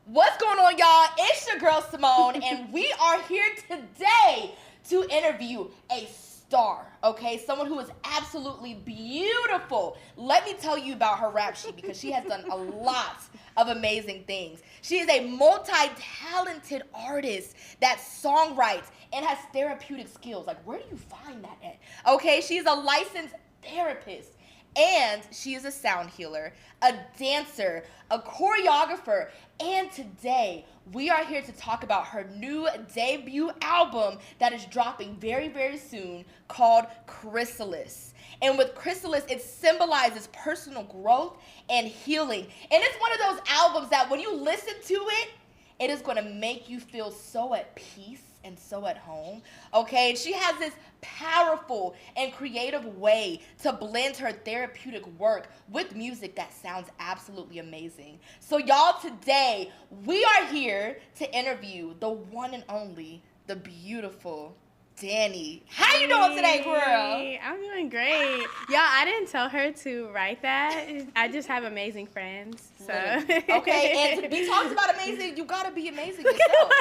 What's going on, y'all? It's your girl Simone, and we are here today to interview a star, okay? Someone who is absolutely beautiful. Let me tell you about her rap sheet because she has done a lot of amazing things. She is a multi-talented artist that songwrites and has therapeutic skills. Like, where do you find that at? Okay, she's a licensed therapist. And she is a sound healer, a dancer, a choreographer, and today we are here to talk about her new debut album that is dropping very, very soon called Chrysalis. And with Chrysalis, it symbolizes personal growth and healing. And it's one of those albums that when you listen to it, it is going to make you feel so at peace and so at home, okay? She has this powerful and creative way to blend her therapeutic work with music that sounds absolutely amazing. So y'all, today, we are here to interview the one and only, the beautiful Danii. How you doing today, girl? I'm doing great. Y'all, I didn't tell her to write that. I just have amazing friends. So. Okay, and to be talked about amazing, you gotta be amazing yourself.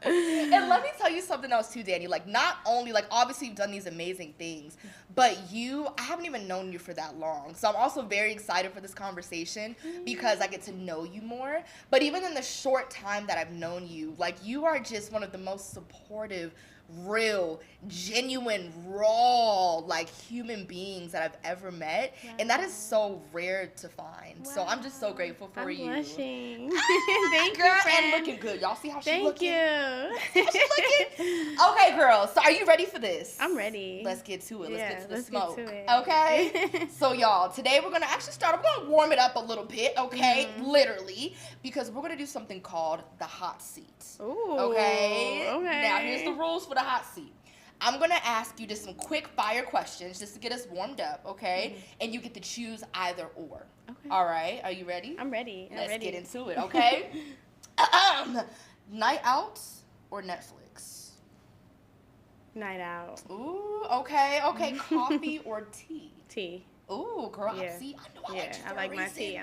And let me tell you something else too, Danii. Like, not only, like, obviously you've done these amazing things, but I haven't even known you for that long. So I'm also very excited for this conversation because I get to know you more. But even in the short time that I've known you, like, you are just one of the most supportive, real, genuine, raw, like, human beings that I've ever met. Wow. And that is so rare to find. Wow. So I'm just so grateful for you. I'm blushing. Thank you, friend. And looking good. Y'all see how she's looking? Thank you. How she looking? Okay, girl. So are you ready for this? I'm ready. Let's get to it. Let's get to the let's smoke. Get to it. Okay? So, y'all, today we're going to actually we're going to warm it up a little bit, okay? Literally. Because we're going to do something called the hot seat. Ooh. Okay? Now, here's the rules for the hot seat. I'm going to ask you just some quick fire questions just to get us warmed up, okay? And you get to choose either or. Okay. All right? Are you ready? I'm ready. Let's get into it, okay? Night out or Netflix? Night out. Ooh, okay. Coffee or tea? Tea. Ooh, girl, see, I know I like my tea.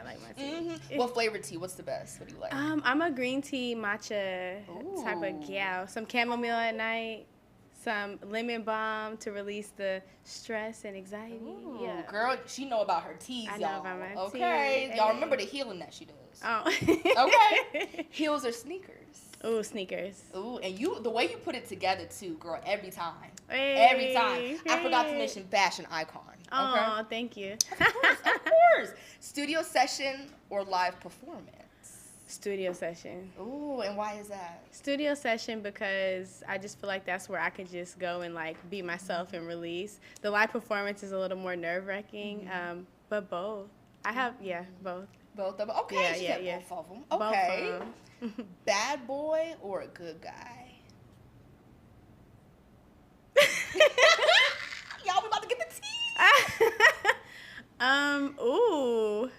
What flavor tea? What's the best? What do you like? I'm a green tea matcha type of gal. Some chamomile at night. Some lemon balm to release the stress and anxiety. Ooh, girl, she know about her teas, y'all. I know about my tea. Okay, y'all remember the healing that she does. Oh. Okay. Heels or sneakers? Ooh, sneakers. Ooh, and the way you put it together too, girl, every time. Hey, every time. I forgot to mention fashion icon. Oh, okay? Thank you. Of course. Studio session or live performance? Studio session. Ooh, and why is that? Studio session because I just feel like that's where I could just go and like be myself and release. The live performance is a little more nerve-wracking, but both. I have, both. Both of them? Okay, yeah. Both of them. Okay. Both of them. Bad boy or a good guy? Y'all, we about to get the tea. Ooh.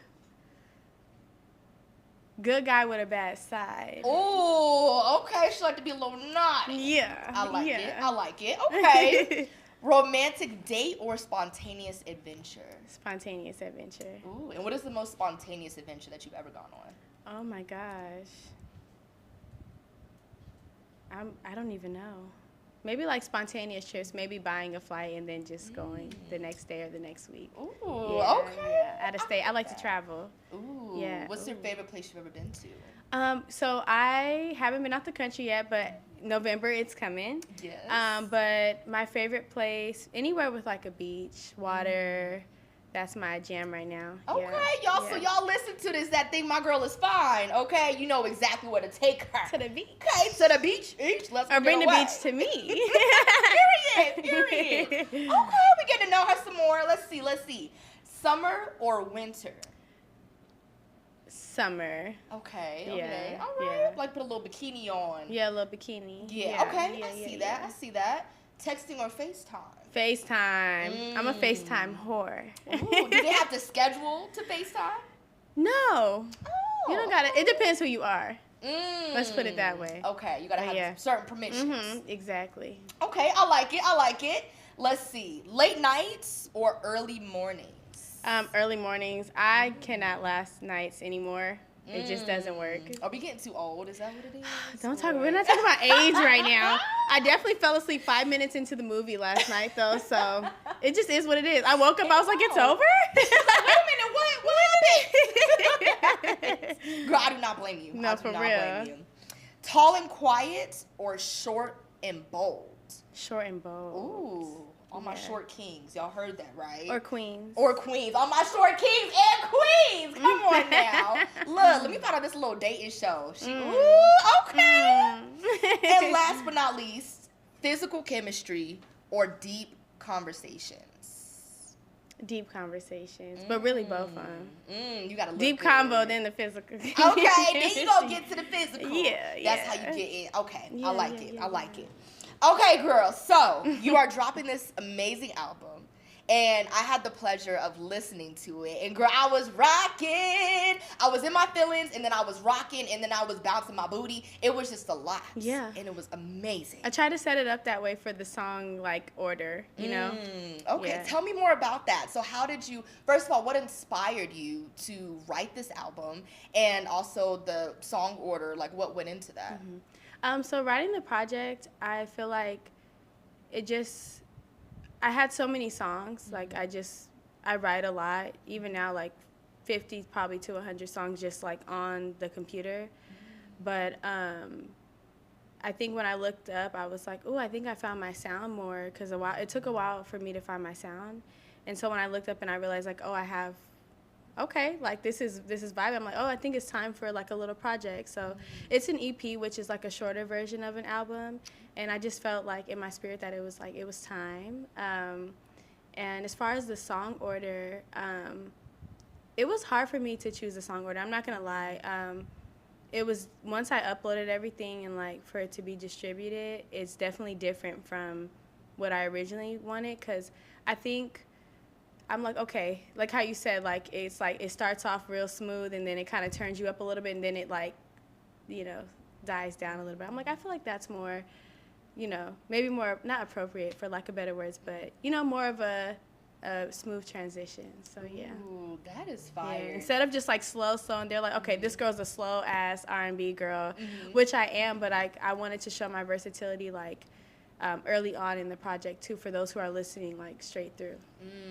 Good guy with a bad side. Oh, okay. She like to be a little naughty. Yeah. I like it. Okay. Romantic date or spontaneous adventure? Spontaneous adventure. Ooh, and what is the most spontaneous adventure that you've ever gone on? Oh my gosh. I don't even know. Maybe like spontaneous trips, maybe buying a flight and then just going the next day or the next week. Ooh, okay. Yeah, out of state. I like to travel. Ooh. Yeah. What's your favorite place you've ever been to? So I haven't been out the country yet, but November it's coming. Yes. But my favorite place, anywhere with like a beach, water. That's my jam right now. Okay, y'all. So y'all listen to this. That thing, my girl is fine. Okay, you know exactly where to take her. To the beach. Okay, to the beach. Let's or bring the beach to me. Period. Okay, we get to know her some more. Let's see. Summer or winter? Summer. Okay. Yeah. All right. Yeah. Like put a little bikini on. Yeah, a little bikini. Yeah. Okay. I see that. Texting or FaceTime? FaceTime. I'm a FaceTime whore. Ooh, do they have to schedule to FaceTime? No. Oh. You don't got to. It depends who you are. Let's put it that way. Okay, you got to have certain permissions. Exactly. Okay, I like it. Let's see. Late nights or early mornings? Early mornings. I cannot last nights anymore. It just doesn't work. Are we getting too old? Is that what it is? We're not talking about age right now. I definitely fell asleep 5 minutes into the movie last night, though, so it just is what it is. I woke up, I was like, it's over? Wait a minute, what? Girl, I do not blame you. No, for real. Blame you. Tall and quiet or short and bold? Short and bold. Ooh. All my short kings. Y'all heard that, right? Or queens. Or queens. All my short kings and queens. Come on now. Look, let me find out this little dating show. Ooh, okay. And last but not least, physical chemistry or deep conversations? Deep conversations. But really both of them. You got to look deep good. Combo, then the physical. Okay, then you gonna get to the physical. Yeah. That's how you get in. Okay, Yeah, I like it. I like it. Okay, girl, so you are dropping this amazing album, and I had the pleasure of listening to it, and girl, I was rocking. I was in my feelings, and then I was rocking, and then I was bouncing my booty. It was just a lot. Yeah. And it was amazing. I tried to set it up that way for the song, like, order, you know? Okay, Yeah. Tell me more about that. So how did you, first of all, what inspired you to write this album, and also the song order, like what went into that? So writing the project, I feel like I had so many songs. Like I write a lot. Even now, like 50 probably to 100 songs just like on the computer. But I think when I looked up, I was like, oh, I think I found my sound more, because it took a while for me to find my sound. And so when I looked up and I realized like, oh, okay, like this is vibe. I'm like, oh, I think it's time for like a little project. So it's an EP, which is like a shorter version of an album. And I just felt like in my spirit that it was time. And as far as the song order, it was hard for me to choose a song order. I'm not gonna lie. It was, once I uploaded everything and like for it to be distributed, it's definitely different from what I originally wanted, because I think I'm like, okay, like how you said, like it's like it starts off real smooth and then it kind of turns you up a little bit and then it like, you know, dies down a little bit. I'm like, I feel like that's more, you know, maybe more, not appropriate for lack of better words, but, you know, more of a smooth transition. So yeah. Ooh, that is fire. Yeah. Instead of just like slow, and they're like, okay, this girl's a slow ass R&B girl, which I am, but I wanted to show my versatility like early on in the project too, for those who are listening like straight through.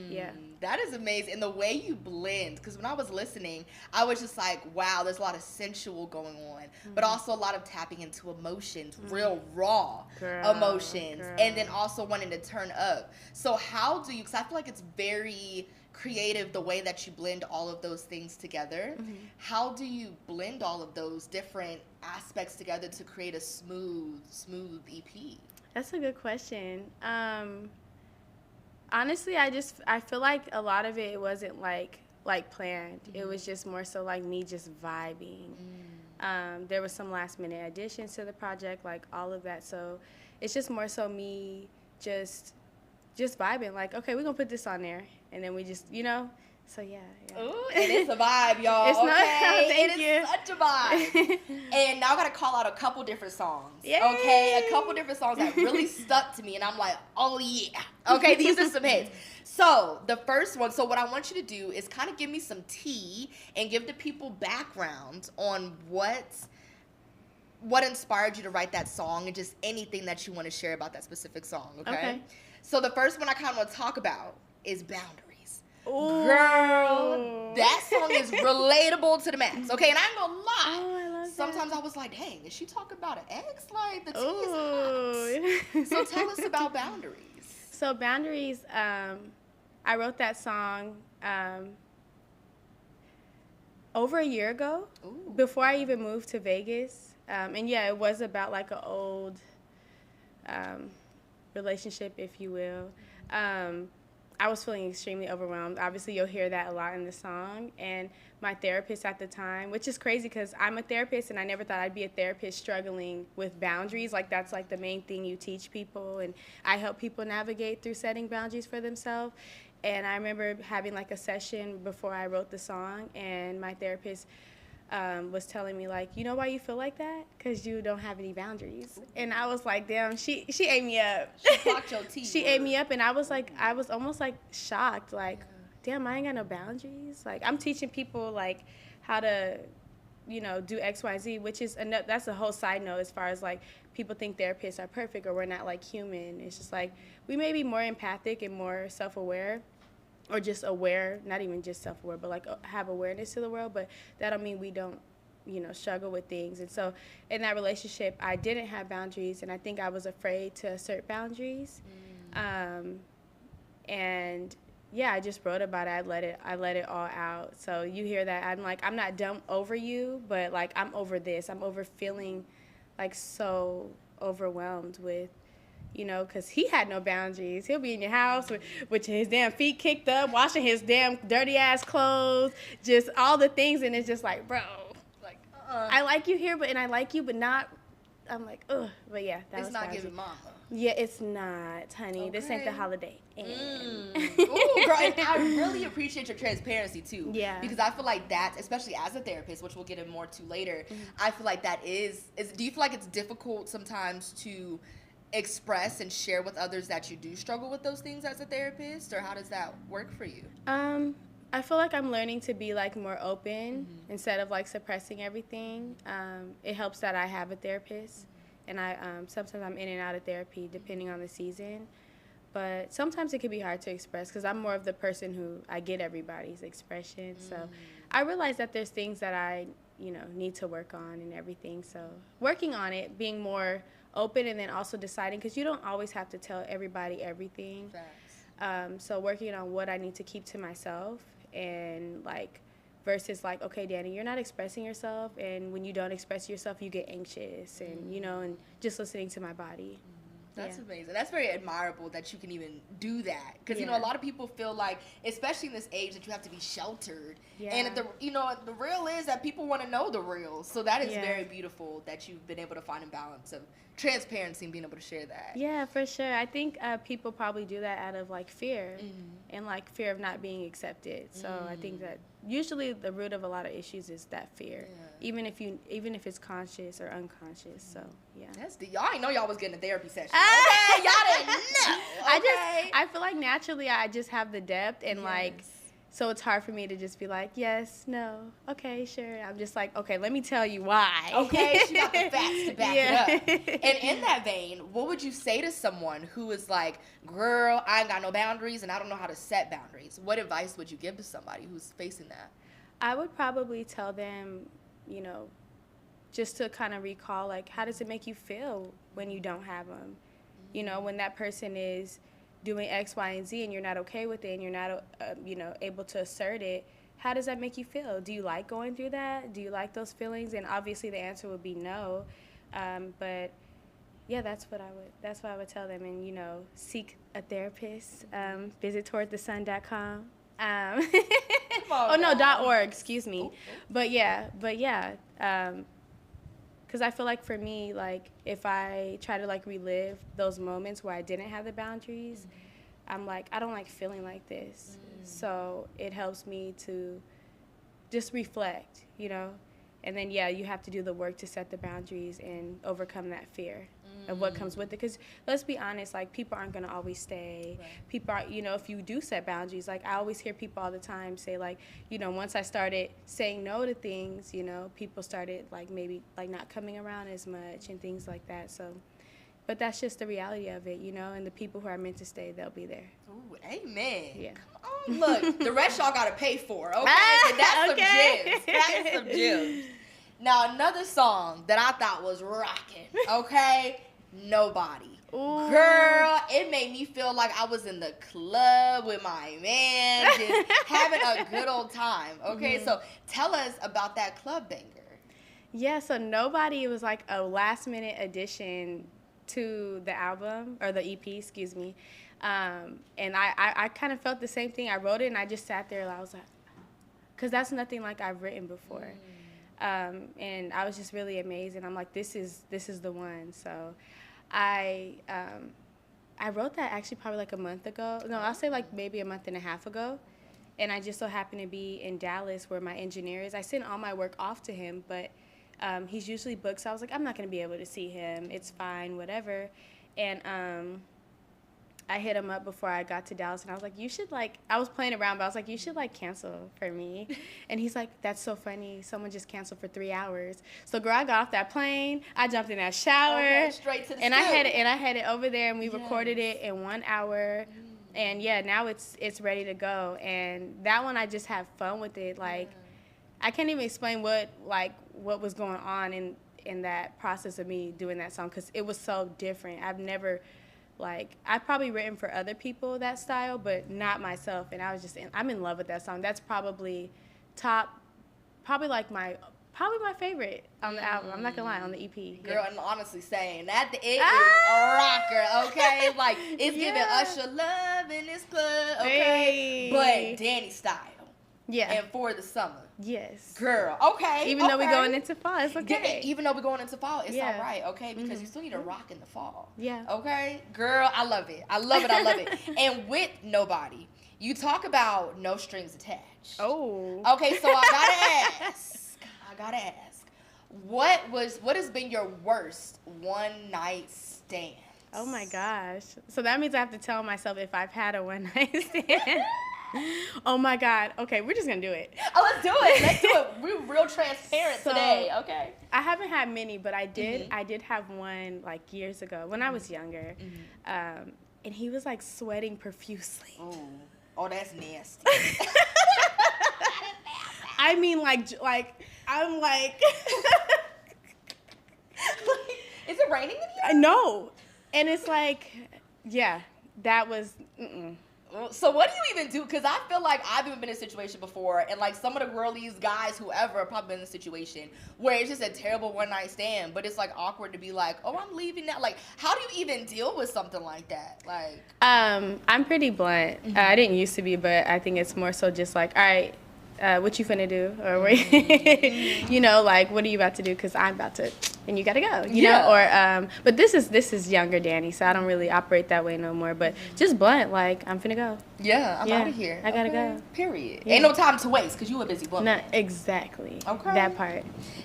Yeah. That is amazing. And the way you blend, because when I was listening, I was just like, wow, there's a lot of sensual going on, but also a lot of tapping into emotions, real raw emotions, and then also wanting to turn up. So how do you, because I feel like it's very creative the way that you blend all of those things together. How do you blend all of those different aspects together to create a smooth EP? That's a good question. Honestly, I feel like a lot of it wasn't like planned. It was just more so like me just vibing. There was some last minute additions to the project, like all of that. So it's just more so me just vibing. Like, okay, we're gonna put this on there, and then we just, you know. So yeah. Ooh, and it's a vibe, y'all. It's it is such a vibe. And now I gotta call out a couple different songs. Yay. Okay, a couple different songs that really stuck to me, and I'm like, oh yeah. Okay, these are some hits. So the first one. So what I want you to do is kind of give me some tea and give the people background on what inspired you to write that song, and just anything that you want to share about that specific song. Okay. So the first one I kind of want to talk about is Boundaries. Ooh. Girl, that song is relatable to the max. Okay, and I ain't gonna lie. Oh, I love Sometimes that. I was like, dang, is she talking about an ex? Like, the tea is hot. So tell us about Boundaries. So Boundaries, I wrote that song over a year ago, before I even moved to Vegas. And yeah, it was about like an old relationship, if you will. I was feeling extremely overwhelmed. Obviously, you'll hear that a lot in the song. And my therapist at the time, which is crazy because I'm a therapist and I never thought I'd be a therapist struggling with boundaries. Like, that's like the main thing you teach people. And I help people navigate through setting boundaries for themselves. And I remember having like a session before I wrote the song, and my therapist was telling me, like, you know why you feel like that? Because you don't have any boundaries. And I was like, damn, she ate me up. She clocked your teeth. She ate me up, and I was almost like shocked, like, damn, I ain't got no boundaries. Like, I'm teaching people like how to do X, Y, Z, which is that's a whole side note as far as like people think therapists are perfect or we're not like human. It's just like we may be more empathic and more self-aware, or just aware, not even just self-aware, but like have awareness to the world. But that don't mean we don't, struggle with things. And so in that relationship, I didn't have boundaries, and I think I was afraid to assert boundaries. And yeah, I just wrote about it. I let it all out. So you hear that. I'm like, I'm not done over you, but like I'm over this. I'm over feeling like so overwhelmed with, because he had no boundaries. He'll be in your house with his damn feet kicked up, washing his damn dirty ass clothes, just all the things. And it's just like, bro, like, I like you here, and I like you, but not. I'm like, ugh. But yeah, that was not giving mama. Yeah, it's not, honey. Okay. This ain't the Holiday Inn. Ooh, girl, and I really appreciate your transparency, too. Yeah. Because I feel like that, especially as a therapist, which we'll get in more to later, I feel like that is do you feel like it's difficult sometimes to express and share with others that you do struggle with those things as a therapist, or how does that work for you? I feel like I'm learning to be like more open instead of like suppressing everything. It helps that I have a therapist. And I sometimes I'm in and out of therapy depending on the season. But sometimes it can be hard to express because I'm more of the person who I get everybody's expression. So I realize that there's things that I, need to work on and everything. So working on it, being more open, and then also deciding, because you don't always have to tell everybody everything. So working on what I need to keep to myself, and like versus like, okay, Danii, you're not expressing yourself, and when you don't express yourself, you get anxious, and and just listening to my body. That's amazing. That's very admirable that you can even do that, because a lot of people feel like, especially in this age, that you have to be sheltered. And the real is that people want to know the real. So that is very beautiful that you've been able to find a balance of transparency and being able to share that. Yeah, for sure. I think people probably do that out of like fear and like fear of not being accepted. So I think that usually the root of a lot of issues is that fear, even if it's conscious or unconscious. So y'all ain't know y'all was getting a therapy session. Okay, y'all didn't know. Okay? I feel like naturally I just have the depth, and like, so it's hard for me to just be like, yes, no, okay, sure. I'm just like, okay, let me tell you why. Okay, she got the facts to back it up. And in that vein, what would you say to someone who is like, girl, I ain't got no boundaries and I don't know how to set boundaries? What advice would you give to somebody who's facing that? I would probably tell them, just to kind of recall, like, how does it make you feel when you don't have them? When that person is doing X, Y, and Z, and you're not okay with it, and you're not, able to assert it, how does that make you feel? Do you like going through that? Do you like those feelings? And obviously the answer would be no. But yeah, that's what I would tell them. And, seek a therapist. Visit towardthesun.com. .org, excuse me. But yeah. Because I feel like for me, like, if I try to, like, relive those moments where I didn't have the boundaries, I'm like, I don't like feeling like this. So it helps me to just reflect, And then, you have to do the work to set the boundaries and overcome that fear of what comes with it. Because let's be honest, like, people aren't going to always stay. Right. People are, if you do set boundaries, like, I always hear people all the time say, like, once I started saying no to things, people started, like, maybe, like, not coming around as much and things like that. So, but that's just the reality of it, and the people who are meant to stay, they'll be there. Ooh, amen. Yeah. Come on, look, the rest y'all got to pay for, okay? But that's okay. Some gems. That's some gems. Now, another song that I thought was rocking, okay? Nobody. Ooh. Girl, it made me feel like I was in the club with my man, just having a good old time, okay? So tell us about that club banger. Yeah, so Nobody was like a last-minute addition to the album, or the EP, excuse me. And I kind of felt the same thing. I wrote it, and I just sat there, and I was like, because that's nothing like I've written before. And I was just really amazed, and I'm like, this is the one. So I wrote that actually probably like a month ago. No, I'll say like maybe a month and a half ago. And I just so happened to be in Dallas where my engineer is. I send all my work off to him, but he's usually booked. So I was like, I'm not going to be able to see him. It's fine, whatever. And I hit him up before I got to Dallas, and I was like, you should, like, I was playing around, but I was like, you should, like, cancel for me. And he's like, that's so funny. Someone just canceled for 3 hours. So, girl, I got off that plane. I jumped in that shower. Okay, straight to the and studio. I headed over there, and we recorded it in 1 hour. And, yeah, now it's ready to go. And that one, I just have fun with it. Like, I can't even explain what was going on in that process of me doing that song, because it was so different. I've never... Like, I've probably written for other people that style, but not myself. And I was just, I'm in love with that song. That's probably my favorite on the album. I'm not gonna lie, on the EP. Girl, and honestly saying that it is a rocker, okay? Like, it's giving Usher love in this club, okay? Hey. But Danii style. Yeah. And for the summer. Yes. Girl, okay. Even though we're going into fall, it's okay. Even though we're going into fall, it's all right, okay? Because you still need to rock in the fall. Yeah. Okay? Girl, I love it. I love it. I love it. And with Nobody, you talk about no strings attached. Oh. Okay, so I gotta ask. What has been your worst one night stand? Oh my gosh. So that means I have to tell myself if I've had a one night stand. Oh my God. Okay, we're just gonna do it. Oh, let's do it. Let's do it. We're real transparent today. Okay. I haven't had many, but I did. I did have one like years ago when I was younger, and he was like sweating profusely. Oh, that's nasty. I mean, like I'm like. Is it raining in here? No, and it's like, yeah, that was. So what do you even do? Because I feel like I've even been in a situation before, and like some of the girlies, guys, whoever, have probably been in a situation where it's just a terrible one night stand, but it's like awkward to be like, oh, I'm leaving now. Like, how do you even deal with something like that? Like, I'm pretty blunt. I didn't used to be, but I think it's more so just like, all right, what you finna do, or you know, like, what are you about to do? Because I'm about to, and you gotta go, you know. Or but this is younger Danii, so I don't really operate that way no more. But just blunt, like, I'm finna go. Yeah, I'm out of here. I gotta go. Period. Ain't no time to waste because you a busy woman. No, exactly. Okay. That part.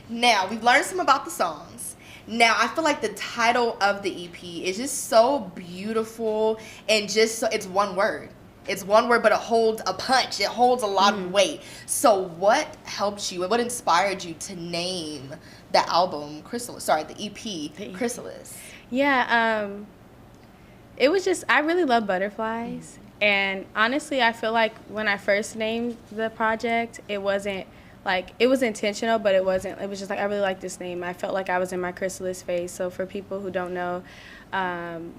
Now we've learned some about the songs. Now I feel like the title of the EP is just so beautiful and just so it's one word. It's one word, but it holds a punch. It holds a lot of weight. So what helped you and what inspired you to name the album Chrysalis? Sorry, the EP Chrysalis. Yeah, it was just, I really love butterflies. And honestly, I feel like when I first named the project, it wasn't like, it was intentional, but it wasn't, it was just like, I really like this name. I felt like I was in my chrysalis phase. So for people who don't know,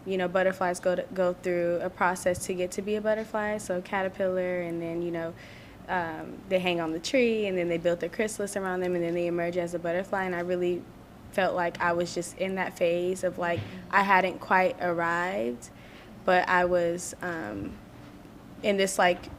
you know, butterflies go through a process to get to be a butterfly. So caterpillar, and then, you know, they hang on the tree, and then they build their chrysalis around them, and then they emerge as a butterfly. And I really felt like I was just in that phase of like, I hadn't quite arrived, but I was in this like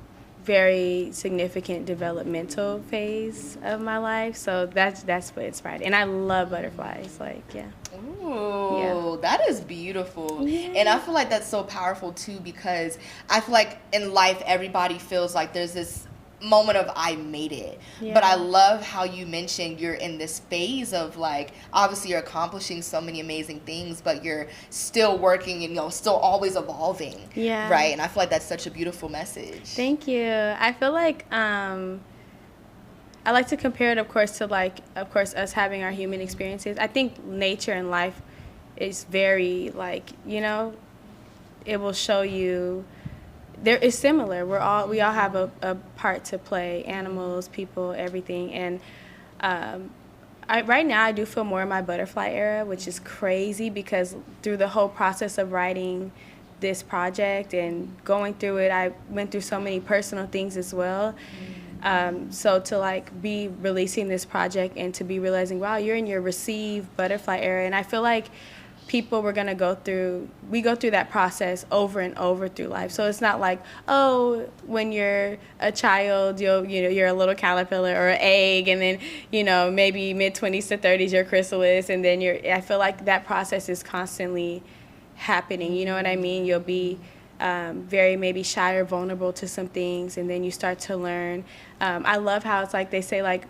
very significant developmental phase of my life. So that's what inspired it. And I love butterflies, like, yeah. Ooh, Yeah. that is beautiful. Yeah. And I feel like that's so powerful too, because I feel like in life everybody feels like there's this moment of I made it. Yeah. But I love how you mentioned you're in this phase of like, obviously you're accomplishing so many amazing things, but you're still working and, you know, still always evolving. Yeah. Right? And I feel like that's such a beautiful message. Thank you. I feel like I like to compare it, of course, to like, of course, us having our human experiences. I think nature and life is very like, you know, it will show you. There is similar. We all have a part to play. Animals, people, everything. And right now I do feel more in my butterfly era, which is crazy because through the whole process of writing this project and going through it, I went through so many personal things as well. So to like be releasing this project and to be realizing, wow, you're in your receive butterfly era, and I feel like people we go through that process over and over through life. So it's not like, oh, when you're a child, you're a little caterpillar or an egg, and then, you know, maybe mid-20s to 30s you're chrysalis, and then I feel like that process is constantly happening, you know what I mean? You'll be very maybe shy or vulnerable to some things, and then you start to learn. I love how it's like they say like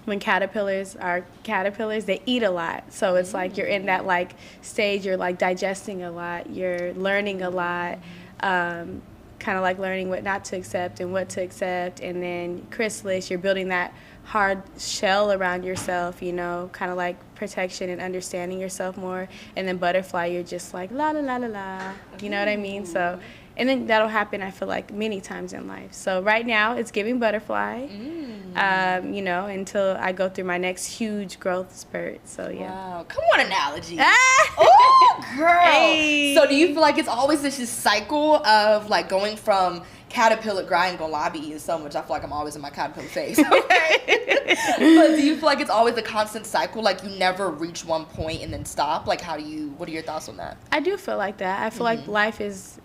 when caterpillars are caterpillars, they eat a lot. So it's like you're in that like stage, you're like digesting a lot, you're learning a lot, kind of like learning what not to accept and what to accept. And then chrysalis, you're building that hard shell around yourself, you know, kind of like protection and understanding yourself more. And then butterfly, you're just like la la la la la, you know what I mean? So, and then that'll happen, I feel like, many times in life. So right now it's giving butterfly, you know, until I go through my next huge growth spurt. So yeah. Wow, come on, analogy. Oh, girl. Hey. So do you feel like it's always this just cycle of like going from caterpillar, girl, I ain't gonna lie, I be eating so much, I feel like I'm always in my caterpillar phase. Okay. But do you feel like it's always a constant cycle, like you never reach one point and then stop? Like what are your thoughts on that? I do feel like that. I feel like life is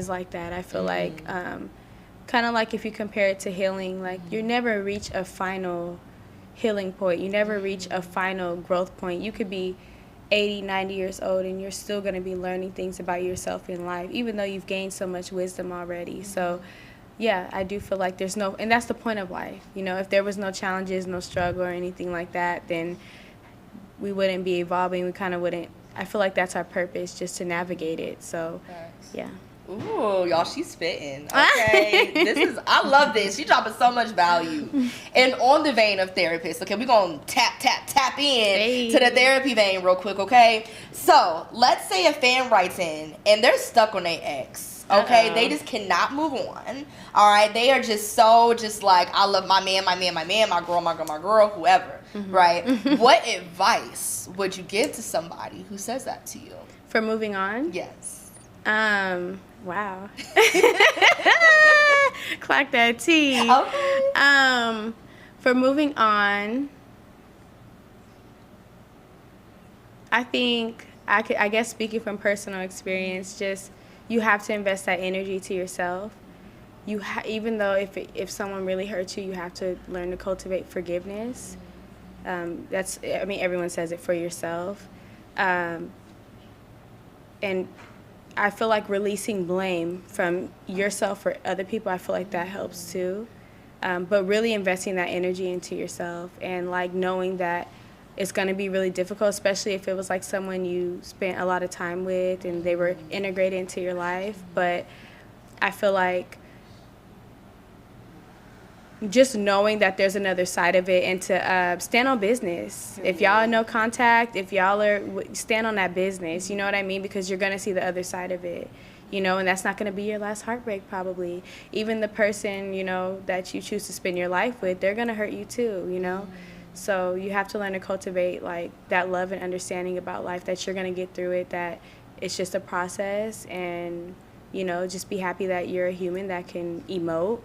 like that. I feel like kind of like if you compare it to healing, like you never reach a final healing point. You never reach a final growth point. You could be 80, 90 years old and you're still going to be learning things about yourself in life, even though you've gained so much wisdom already. So yeah, I do feel like there's no, and that's the point of life. You know, if there was no challenges, no struggle or anything like that, then we wouldn't be evolving. We kind of wouldn't, I feel like that's our purpose, just to navigate it. So yeah. Ooh, y'all, she's spitting. Okay. I love this. She dropping so much value. And on the vein of therapists, okay, we're going to tap in to the therapy vein real quick, okay? So, let's say a fan writes in and they're stuck on their ex, okay? They just cannot move on, all right? They are just like, I love my man, my girl, whoever, right? What advice would you give to somebody who says that to you? For moving on? Yes. Wow. Clock that T. Okay. For moving on, I think I guess speaking from personal experience, just you have to invest that energy to yourself. Even though if someone really hurts you, you have to learn to cultivate forgiveness. Everyone says it for yourself. And I feel like releasing blame from yourself or other people, I feel like that helps too. But really investing that energy into yourself and like knowing that it's going to be really difficult, especially if it was like someone you spent a lot of time with and they were integrated into your life. But I feel like just knowing that there's another side of it and to stand on business. If y'all are no contact, if y'all are, stand on that business, you know what I mean? Because you're going to see the other side of it, you know, and that's not going to be your last heartbreak probably. Even the person, you know, that you choose to spend your life with, they're going to hurt you too, you know? So you have to learn to cultivate like that love and understanding about life, that you're going to get through it, that it's just a process, and, you know, just be happy that you're a human that can emote,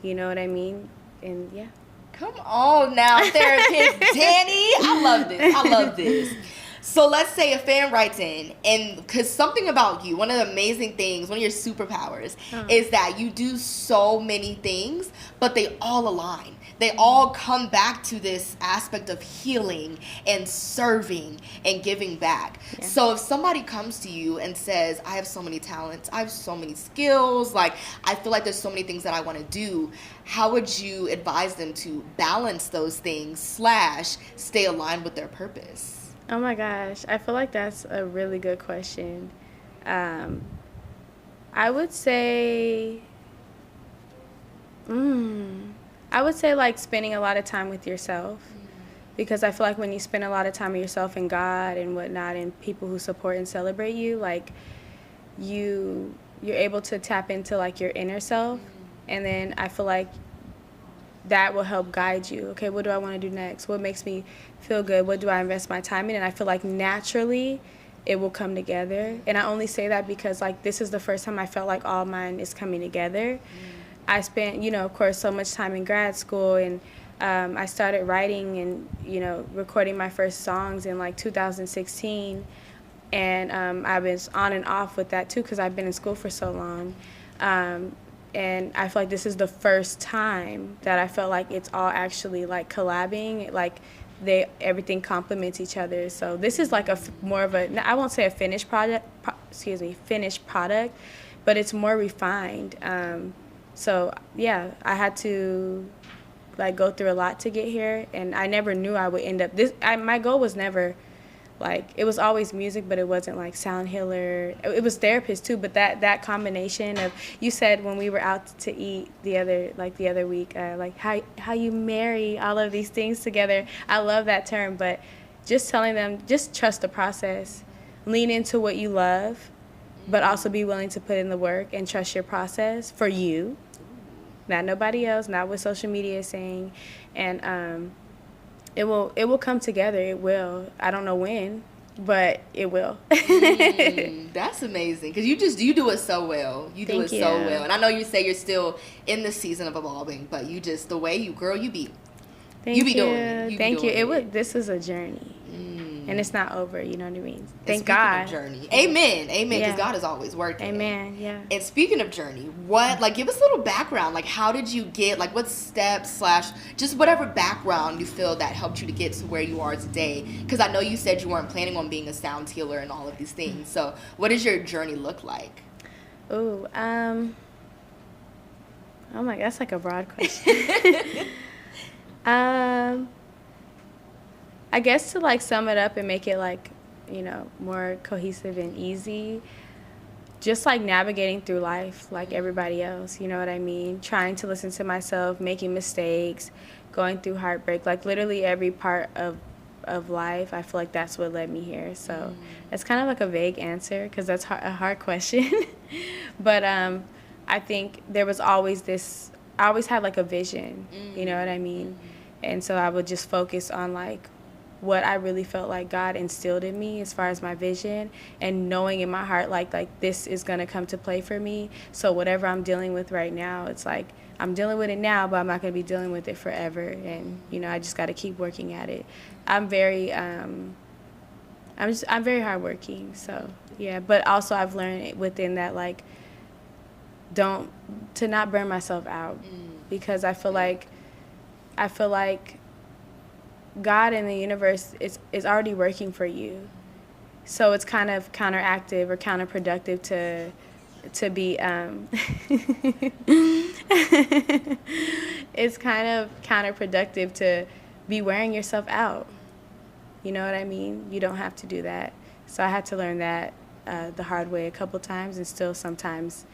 you know what I mean? And yeah. Come on now, therapist Danii. I love this. So let's say a fan writes in, and because something about you, one of the amazing things, one of your superpowers, is that you do so many things, but they all align. They all come back to this aspect of healing and serving and giving back. Yeah. So if somebody comes to you and says, I have so many talents, I have so many skills, like I feel like there's so many things that I want to do, how would you advise them to balance those things / stay aligned with their purpose? Oh my gosh, I feel like that's a really good question. I would say like spending a lot of time with yourself, because I feel like when you spend a lot of time with yourself and God and whatnot and people who support and celebrate you, like you're able to tap into like your inner self, and then I feel like that will help guide you. Okay, what do I want to do next? What makes me feel good? What do I invest my time in? And I feel like naturally it will come together. And I only say that because like this is the first time I felt like all mine is coming together. I spent, you know, of course, so much time in grad school, and I started writing and, you know, recording my first songs in like 2016. And I was on and off with that too because I've been in school for so long. And I feel like this is the first time that I felt like it's all actually like collabing, like everything complements each other. So this is like more of a, I won't say a finished product, but it's more refined. So yeah, I had to like go through a lot to get here, and I never knew I would end up this. My goal was never like, it was always music, but it wasn't like sound healer. It was therapist too, but that combination of, you said when we were out to eat the other week, like how you marry all of these things together. I love that term, but just telling them, just trust the process, lean into what you love, but also be willing to put in the work and trust your process for you, not nobody else, not what social media is saying, and it will come together. It will. I don't know when, but it will. That's amazing, because you do it so well. You do it so well, and I know you say you're still in the season of evolving, but you just, the way you doing it. Thank you. This is a journey. And it's not over, you know what I mean? Thank God. Journey. Amen. Because God is always working. Amen. Yeah. And speaking of journey, give us a little background. Like, how did you get, what steps / just whatever background you feel that helped you to get to where you are today? Because I know you said you weren't planning on being a sound healer and all of these things. So what does your journey look like? Oh my, that's like a broad question. I guess to sum it up and make it more cohesive and easy, just navigating through life like everybody else, you know what I mean? Trying to listen to myself, making mistakes, going through heartbreak, literally every part of life. I feel like that's what led me here. So it's kind of like a vague answer because that's a hard question. But I think there was always I always had a vision, you know what I mean? And so I would just focus on what I really felt like God instilled in me as far as my vision, and knowing in my heart like this is going to come to play for me. So whatever I'm dealing with right now, it's I'm dealing with it now, but I'm not going to be dealing with it forever. And I just got to keep working at it. I'm very I'm very hardworking. So yeah, but also I've learned within that to not burn myself out, because I feel like God and the universe is already working for you. So it's kind of counteractive or counterproductive to be it's kind of counterproductive to be wearing yourself out. You know what I mean? You don't have to do that. So I had to learn that the hard way a couple times, and still sometimes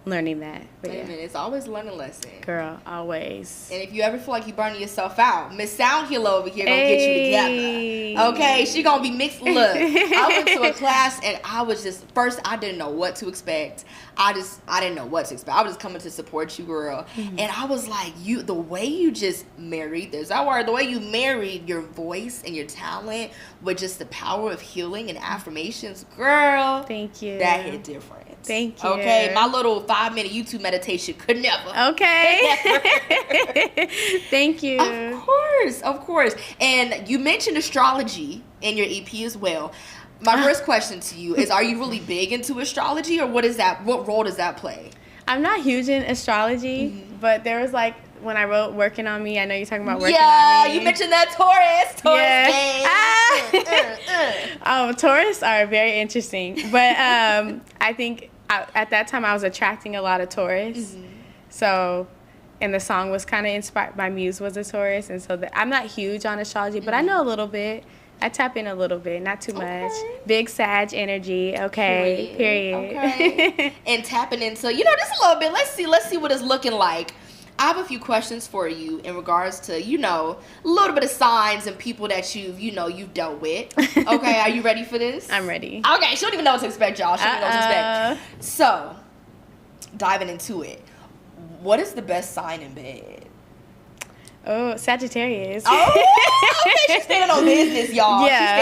learning that. But Wait a minute, it's always a learning lesson. Girl, always. And if you ever feel like you're burning yourself out, Miss Sound Healer over here gonna get you together. Okay, she gonna be mixed. Look, I went to a class and I was just, first I didn't know what to expect. I didn't know what to expect. I was just coming to support you, girl. And I was like, the way you just married, the way you married your voice and your talent with just the power of healing and affirmations, girl. Thank you. That hit different. Thank you. Okay, my little 5-minute YouTube meditation could never. Okay. Thank you. Of course. And you mentioned astrology in your EP as well. My first question to you is, are you really big into astrology, or what role does that play? I'm not huge in astrology, but there was when I wrote Working on Me, I know you're talking about working on me. Yeah, you mentioned that Taurus game. Taurus are very interesting. But I think at that time I was attracting a lot of Taurus. So, and the song was kind of inspired, my muse was a Taurus. And so I'm not huge on astrology, but I know a little bit. I tap in a little bit, not too much. Big Sag energy, okay, period. Okay. And tapping into, just a little bit. Let's see what it's looking like. I have a few questions for you in regards to, a little bit of signs and people that you've dealt with. Okay, are you ready for this? I'm ready. Okay, she don't even know what to expect, y'all. She don't know what to expect. So, diving into it. What is the best sign in bed? Oh, Sagittarius. Oh, okay, she's standing on business, y'all. Yeah,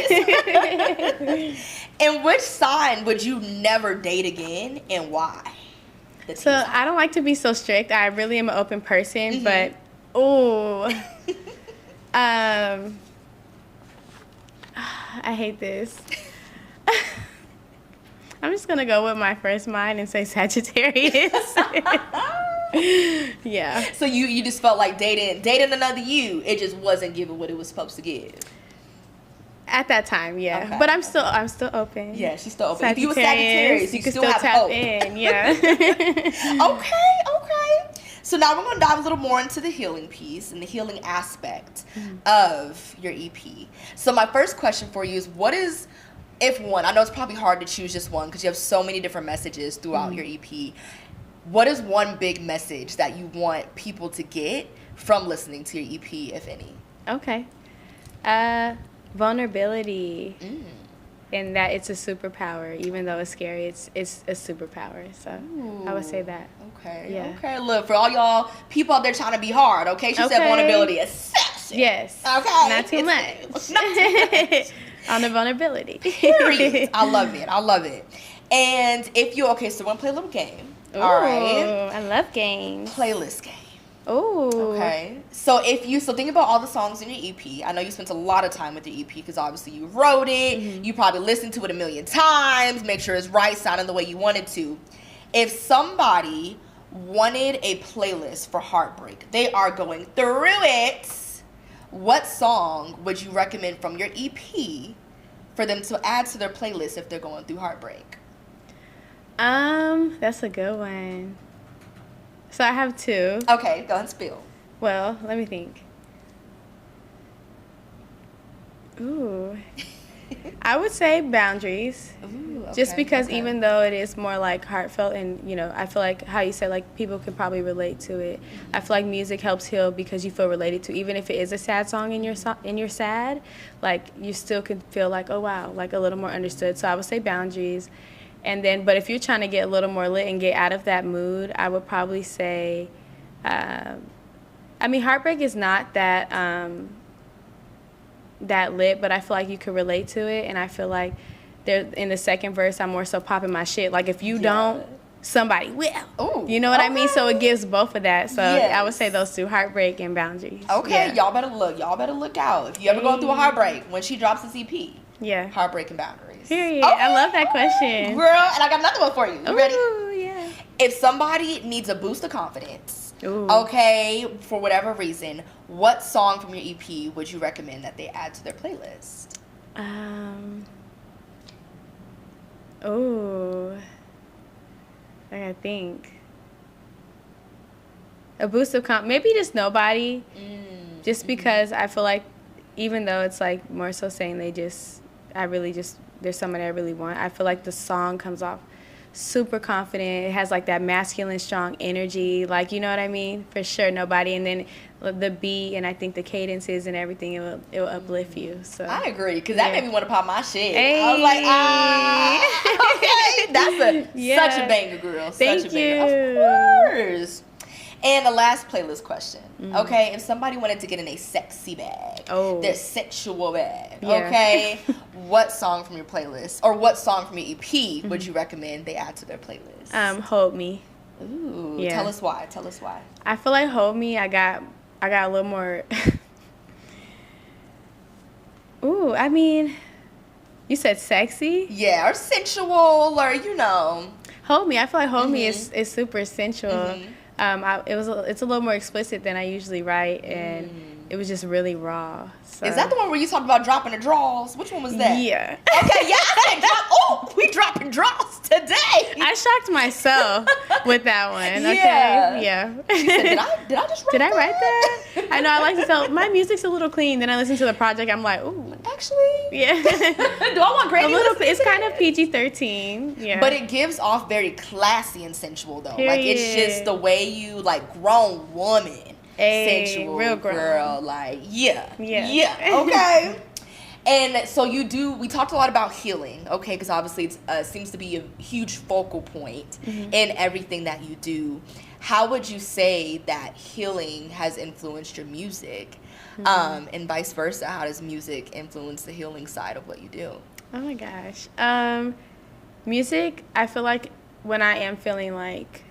she's standing on business. And which sign would you never date again, and why? So I don't like to be so strict. I really am an open person, but I hate this. I'm just gonna go with my first mind and say Sagittarius. Yeah. So you just felt like dating another you, it just wasn't giving what it was supposed to give. At that time, yeah. Okay. But I'm still open. Yeah, she's still open. If you were Sagittarius, you could still have tap hope. in, yeah. Okay. So now we're going to dive a little more into the healing piece and the healing aspect of your EP. So my first question for you is, what is, if one, I know it's probably hard to choose just one because you have so many different messages throughout your EP. What is one big message that you want people to get from listening to your EP, if any? Okay. Vulnerability. And that it's a superpower. Even though it's scary, it's a superpower. So I would say that. Okay. Yeah. Okay. Look, for all y'all people out there trying to be hard, okay? She said vulnerability is sexy. Yes. Okay. Not too much. Not too much. On the vulnerability. Period. I love it. I love it. And if you, okay, so we're going to play a little game. Ooh, all right. I love games. Playlist game. Ooh. Okay. So so think about all the songs in your EP. I know you spent a lot of time with your EP because obviously you wrote it. You probably listened to it a million times, make sure it's right, sounding the way you wanted to. If somebody wanted a playlist for heartbreak, they are going through it, what song would you recommend from your EP for them to add to their playlist if they're going through heartbreak? That's a good one. So I have two. Okay, go ahead and spill. Well, let me think. Ooh. I would say Boundaries. Ooh, okay, Just because okay. even though it is more like heartfelt and, I feel like how you said, like, people can probably relate to it. I feel like music helps heal because you feel related to, even if it is a sad song and you're sad, like, you still can feel like, oh, wow, like a little more understood. So I would say Boundaries. And then, but if you're trying to get a little more lit and get out of that mood, I would probably say, heartbreak is not that that lit, but I feel like you could relate to it. And I feel like there in the second verse, I'm more so popping my shit. Like, if you don't, somebody will. Ooh, you know what I mean? So it gives both of that. So yes. I would say those two, Heartbreak and Boundaries. Okay, Yeah. y'all better look out. If you ever go through a heartbreak, when she drops this EP, Yeah. Heartbreak and Boundaries. Period. Okay. I love that question. Girl, and I got another one for you. You ready? Ooh, yeah. If somebody needs a boost of confidence, Ooh. okay, for whatever reason, what song from your EP would you recommend that they add to their playlist? Oh, I gotta think. A boost of maybe just Nobody. Just because I feel like even though it's like more so saying there's somebody I really want, I feel like the song comes off super confident. It has like that masculine, strong energy. Like, you know what I mean? For sure, Nobody. And then the beat and I think the cadences and everything, it will uplift you. So I agree, because that made me want to pop my shit. Hey. I was like, okay, that's such a banger, girl. Thank such a banger. you. Of course. And the last playlist question, okay? If somebody wanted to get in a sexy bag, their sexual bag, okay? What song from your playlist or what song from your EP would you recommend they add to their playlist? Hold Me. Ooh, Yeah. Tell us why. Tell us why. I feel like Hold Me, I got a little more. Ooh, I mean, you said sexy? Yeah, or sensual, or Hold Me. I feel like Hold Me is super sensual. It's a little more explicit than I usually write, and it was just really raw. So. Is that the one where you talked about dropping the draws? Which one was that? Yeah. Okay, yeah, I said drop. Oh, we dropping draws today. I shocked myself with that one. Yeah. Okay. Yeah. She said, did I just write Did I that? write that? I know I like to tell my music's a little clean. Then I listen to the project. I'm like, ooh. Actually, Yeah. do I want Granny? A little. listening It's to kind that? of PG-13. Yeah. But it gives off very classy and sensual, though. Like, it's Period. just the way you, like, grown woman. Ay, Sensual real grown. girl, like, yeah, Yeah. okay. And so we talked a lot about healing, okay, because obviously it seems to be a huge focal point in everything that you do. How would you say that healing has influenced your music, and vice versa? How does music influence the healing side of what you do? Oh my gosh. Music, I feel like when I am feeling like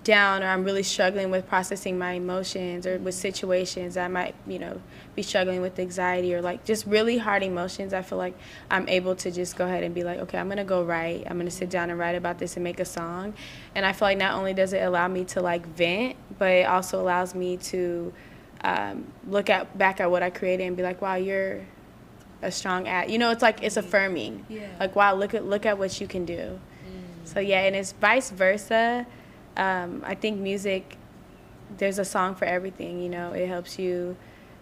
down or I'm really struggling with processing my emotions or with situations, I might, be struggling with anxiety or like just really hard emotions, I feel like I'm able to just go ahead and be like, okay, I'm going to go write. I'm going to sit down and write about this and make a song. And I feel like not only does it allow me to like vent, but it also allows me to look back at what I created and be like, wow, you're a strong it's like it's affirming. Yeah. Like, wow, look at what you can do. So yeah, and it's vice versa. I think music, there's a song for everything, you know. It helps you,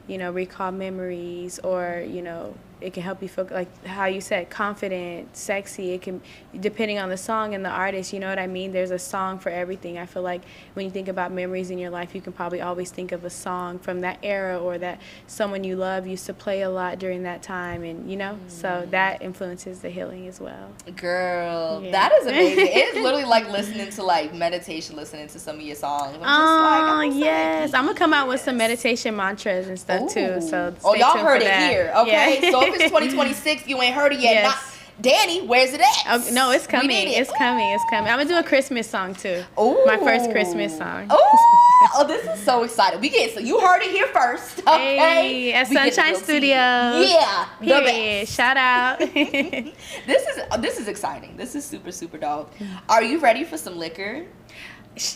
you know, recall memories, or, you know, it can help you feel, like how you said, confident, sexy. It can, depending on the song and the artist, you know what I mean? There's a song for everything. I feel like when you think about memories in your life, you can probably always think of a song from that era, or that someone you love used to play a lot during that time, and, you know, so that influences the healing as well. Girl, Yeah. that is amazing. It is literally like listening to like meditation, listening to some of your songs. I'm yes. I'm going to come out with some meditation mantras and stuff too. So stay y'all tuned heard for it that. here, okay? Yeah. So if it's 2026, you ain't heard it yet. Yes. Not, Danii, where's it at? No, it's coming. It's coming. It's coming. I'm gonna do a Christmas song too. Ooh. My first Christmas song. Oh, this is so exciting. So you heard it here first, okay? Hey, at Sunshine Studios. Yeah, the Period. best. Shout out. This is exciting. This is super, super dope. Are you ready for some liquor?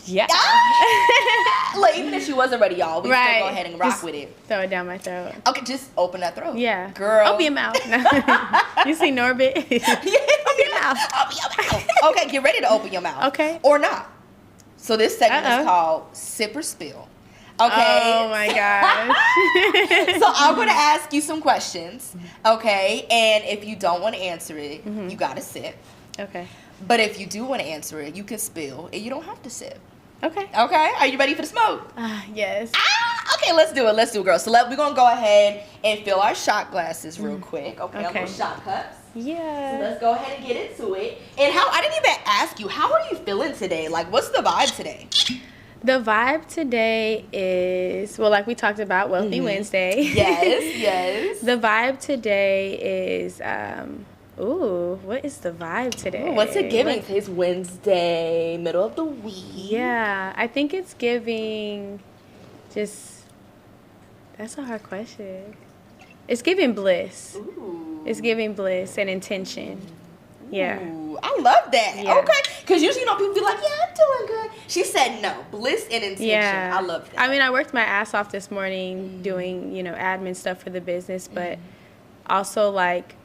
Yeah. Like, even if she wasn't ready, y'all, we still go ahead and rock Just with it. throw it down my throat. Okay, just open that throat. Yeah. Girl. Open your mouth. You see Norbit? Open your mouth. Open your mouth. Okay, get ready to open your mouth. Okay. Or not. So this segment is called Sip or Spill. Okay. Oh my gosh. So I'm going to ask you some questions, okay? And if you don't want to answer it, you got to sip. Okay. But if you do want to answer it, you can spill and you don't have to sip. Okay. Okay? Are you ready for the smoke? Yes. Okay, let's do it. Let's do it, girl. So we're going to go ahead and fill our shot glasses real quick. Okay. Our little shot cups. Yeah. So let's go ahead and get into it. And I didn't even ask you, how are you feeling today? Like, what's the vibe today? The vibe today is, well, like we talked about, Wealthy Wednesday. Yes, yes. The vibe today is, what is the vibe today? Ooh, what's it giving? It's Wednesday, middle of the week. Yeah, I think it's giving just, that's a hard question. It's giving bliss. Ooh. It's giving bliss and intention. Yeah. Ooh, I love that. Yeah. Okay. Because usually, people be like, yeah, I'm doing good. She said no. Bliss and intention. Yeah. I love that. I mean, I worked my ass off this morning doing, admin stuff for the business, but also, like,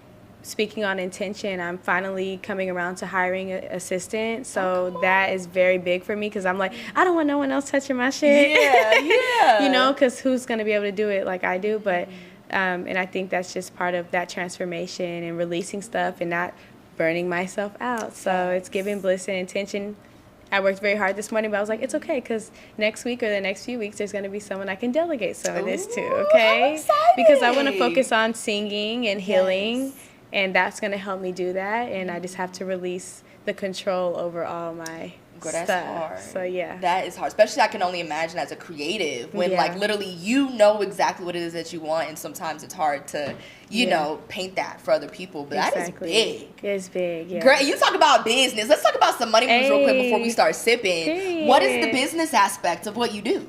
speaking on intention, I'm finally coming around to hiring an assistant. So that is very big for me, because I'm like, I don't want no one else touching my shit. Yeah. Because who's going to be able to do it like I do? But, and I think that's just part of that transformation and releasing stuff and not burning myself out. So it's giving bliss and intention. I worked very hard this morning, but I was like, it's okay, because next week or the next few weeks, there's going to be someone I can delegate some of this to, okay? I'm excited. Because I want to focus on singing and healing, and that's going to help me do that, and I just have to release the control over all my That's stuff. hard. So, yeah. That is hard. Especially, I can only imagine as a creative, when, like, literally you know exactly what it is that you want, and sometimes it's hard to, you know, paint that for other people. But that is big. It's big, yeah. Girl, you talk about business. Let's talk about some money moves real quick before we start sipping. Period. What is the business aspect of what you do?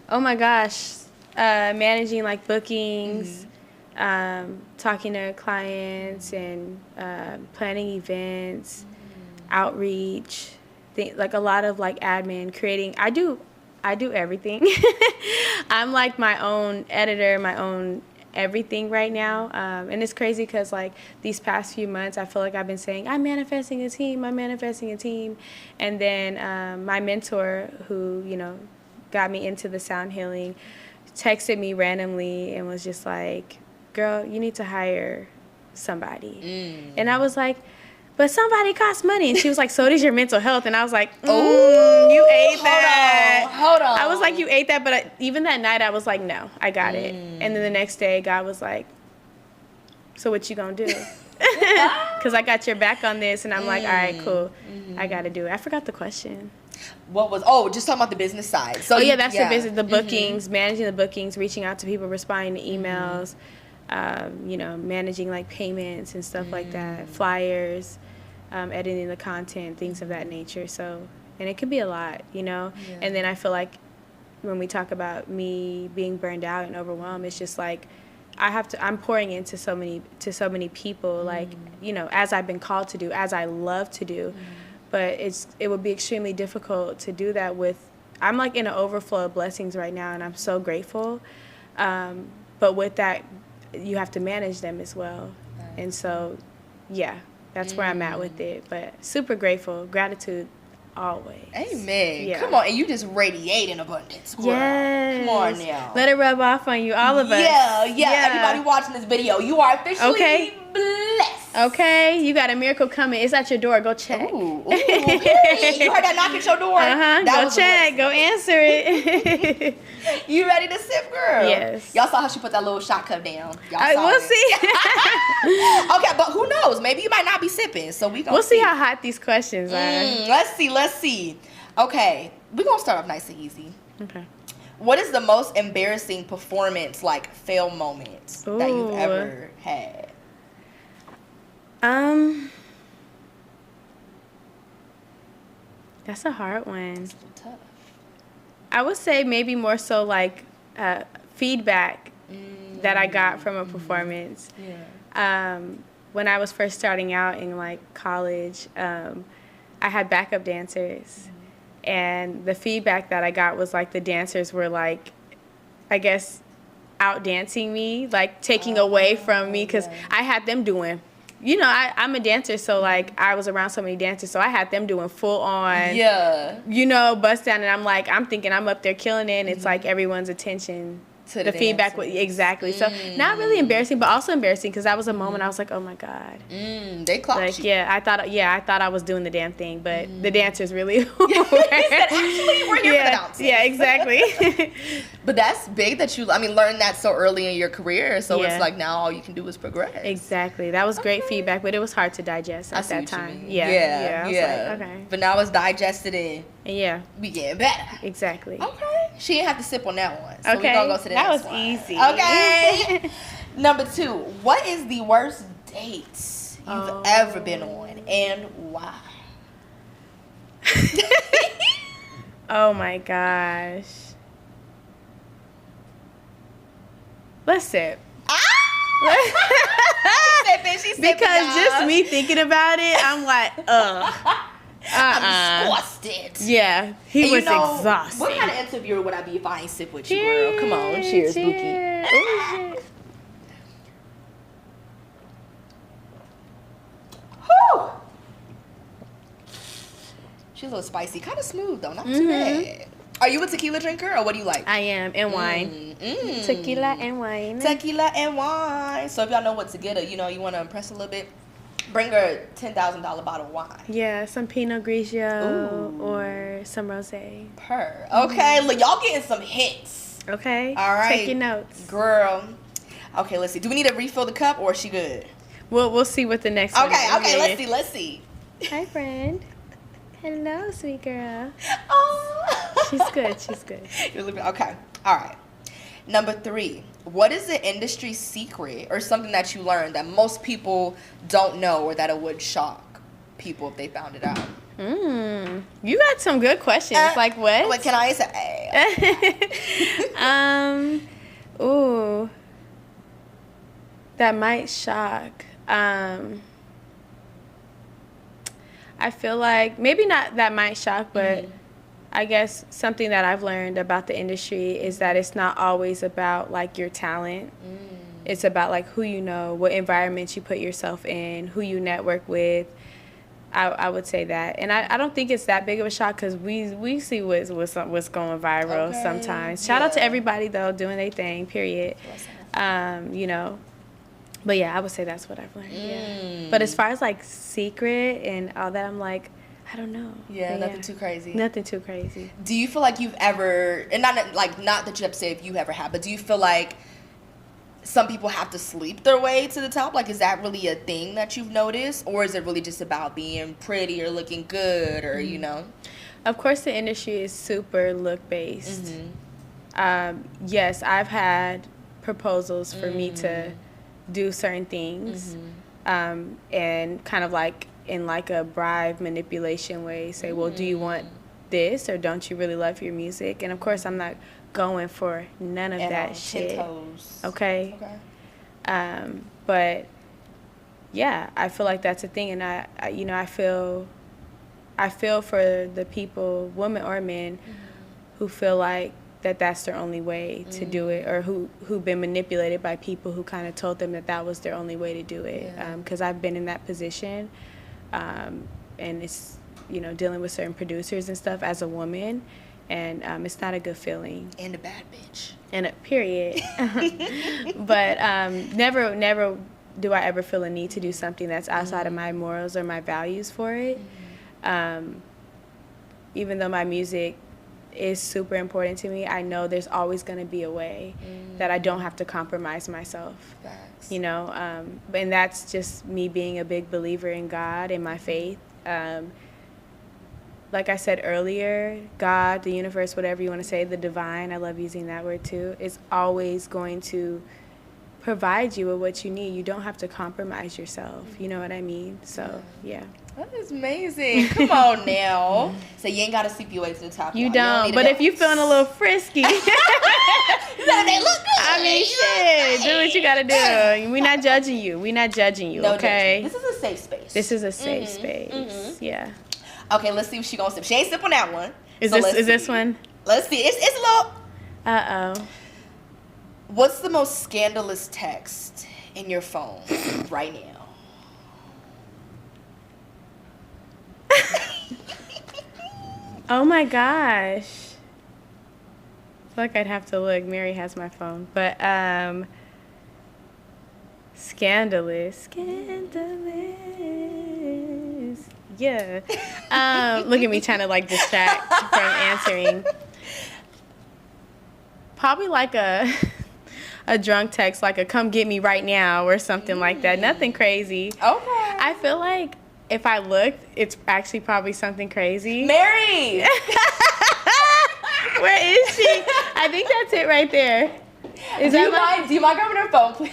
Oh, my gosh. Managing, like, bookings, talking to clients, and planning events, outreach, like a lot of like admin, creating. I do everything. I'm like my own editor, my own everything right now, and it's crazy because like these past few months I feel like I've been saying I'm manifesting a team, and then my mentor, who got me into the sound healing, texted me randomly and was just like, girl, you need to hire somebody. And I was like, but somebody costs money. And she was like, so does your mental health. And I was like, you ate that. Hold on. I was like, you ate that. But even that night, I was like, no, I got it. And then the next day, God was like, so what you gonna do? Because I got your back on this. And I'm like, all right, cool. I got to do it. I forgot the question. What was, just talking about the business side. So that's the business, the bookings, managing the bookings, reaching out to people, responding to emails, managing like payments and stuff like that, flyers, editing the content, things of that nature. So, and it can be a lot, and then I feel like when we talk about me being burned out and overwhelmed, it's just like, I'm pouring into so many people, like, as I've been called to do, as I love to do. But it would be extremely difficult to do that I'm like in an overflow of blessings right now, and I'm so grateful. But with that, you have to manage them as well. And so, yeah, that's where I'm at with it. But super grateful, gratitude always. Amen. Yeah. Come on, and you just radiate in abundance. Girl. Yes. Come on now. Let it rub off on you, all of us. Yeah. Everybody watching this video, you are officially blessed. Okay, you got a miracle coming. It's at your door. Go check. Ooh, period. You heard that knock at your door? Go check. Go answer it. You ready to sip, girl? Yes. Y'all saw how she put that little shot cup down. We'll see. Okay, but who knows? Maybe you might not be sipping, so we'll see how hot these questions are. Let's see. Okay, we're gonna start off nice and easy. Okay. What is the most embarrassing performance, like fail moment that you've ever had? That's a hard one. It's a little tough. I would say maybe more so like feedback that I got from a performance. Yeah. When I was first starting out in like college, I had backup dancers, and the feedback that I got was like the dancers were like, I guess, out dancing me, like taking away from me, because I had them doing. You know, I'm a dancer, so, like, I was around so many dancers, so I had them doing full-on, you know, bust down, and I'm thinking I'm up there killing it, and it's, like, everyone's attention to the feedback. Exactly. So, not really embarrassing, but also embarrassing, because that was a moment I was like, oh, my God. They clocked you. I thought I was doing the damn thing, but the dancers really were. Actually, we're here for the dancers. Yeah, exactly. But that's big that you, learned that so early in your career, so it's like now all you can do is progress. Exactly. That was great feedback, but it was hard to digest at that time. Yeah. I was like, okay. But now it's digested in. Yeah. We getting better. Exactly. Okay. She didn't have to sip on that one. So we're going to go to the that next was one. easy. Okay. Number 2. What is the worst date you've ever been on, and why? Oh, my gosh. Let's sip. She's sipping, because just me thinking about it, I'm like, I'm exhausted. Yeah, he was exhausted. What kind of interviewer would I be if I ain't sip with you, girl? Come on, cheers, Bookie. Oh, shit. Whew. She's a little spicy, kind of smooth though, not too bad. Are you a tequila drinker, or what do you like? I am, and wine. Tequila and wine. Tequila and wine. So if y'all know what to get her, you want to impress a little bit, bring her a $10,000 bottle of wine. Yeah, some Pinot Grigio or some rosé. Okay, look, y'all getting some hits. Okay. All right. Take your notes. Girl. Okay, let's see. Do we need to refill the cup, or is she good? We'll see what the next one is. Okay, let's see. Hi, friend. Hello, sweet girl. Oh. She's good. Okay. All right. Number 3. What is the industry secret or something that you learned that most people don't know, or that it would shock people if they found it out? You got some good questions. Like what? What can I say? Ooh. That might shock. I feel like maybe not that might shock, but I guess something that I've learned about the industry is that it's not always about like your talent. It's about like who you know, what environments you put yourself in, who you network with. I would say that, and I don't think it's that big of a shock because we see what's going viral sometimes. Shout out to everybody though doing their thing. Period. But yeah, I would say that's what I've learned. Yeah. But as far as like secret and all that, I'm like, I don't know. Yeah, nothing too crazy. Nothing too crazy. Do you feel like you've ever, and not that you have to say if you ever have, but do you feel like some people have to sleep their way to the top? Like, is that really a thing that you've noticed, or is it really just about being pretty or looking good, or Of course, the industry is super look based. Yes, I've had proposals for me to do certain things, and kind of like in like a bribe manipulation way say, well, do you want this, or don't you really love your music? And of course I'm not going for none of that shit. Okay. But yeah, I feel like that's a thing, and I feel for the people, women or men, who feel like that's their only way to do it, or who've been manipulated by people who kind of told them that was their only way to do it. Because I've been in that position, and it's dealing with certain producers and stuff as a woman, and it's not a good feeling. And a bad bitch. And a period. But never do I ever feel a need to do something that's outside of my morals or my values for it. Even though my music is super important to me, I know there's always going to be a way that I don't have to compromise myself. Facts. And that's just me being a big believer in God and my faith. Like I said earlier, God, the universe, whatever you want to say, the divine, I love using that word too, is always going to provide you with what you need. You don't have to compromise yourself. You know what I mean? So, yeah. That is amazing. Come on now. So you ain't got to sleep your way to the top. You don't. But if you feeling a little frisky, they look good. I mean, shit. Do what you got to do. We're not judging you. No okay? This is a safe space. This is a safe space. Yeah. Okay, let's see if she gonna sip. She ain't sip on that one. Is this one? Let's see. It's a little. Uh-oh. What's the most scandalous text in your phone right now? Oh my gosh. I feel like I'd have to look. Mary has my phone. But scandalous. Yeah. Look at me trying to like distract from answering. Probably like a drunk text, like a come get me right now or something like that. Nothing crazy. Okay. I feel like if I looked, it's actually probably something crazy. Mary! Where is she? I think that's it right there. Do you mind grabbing her phone, please?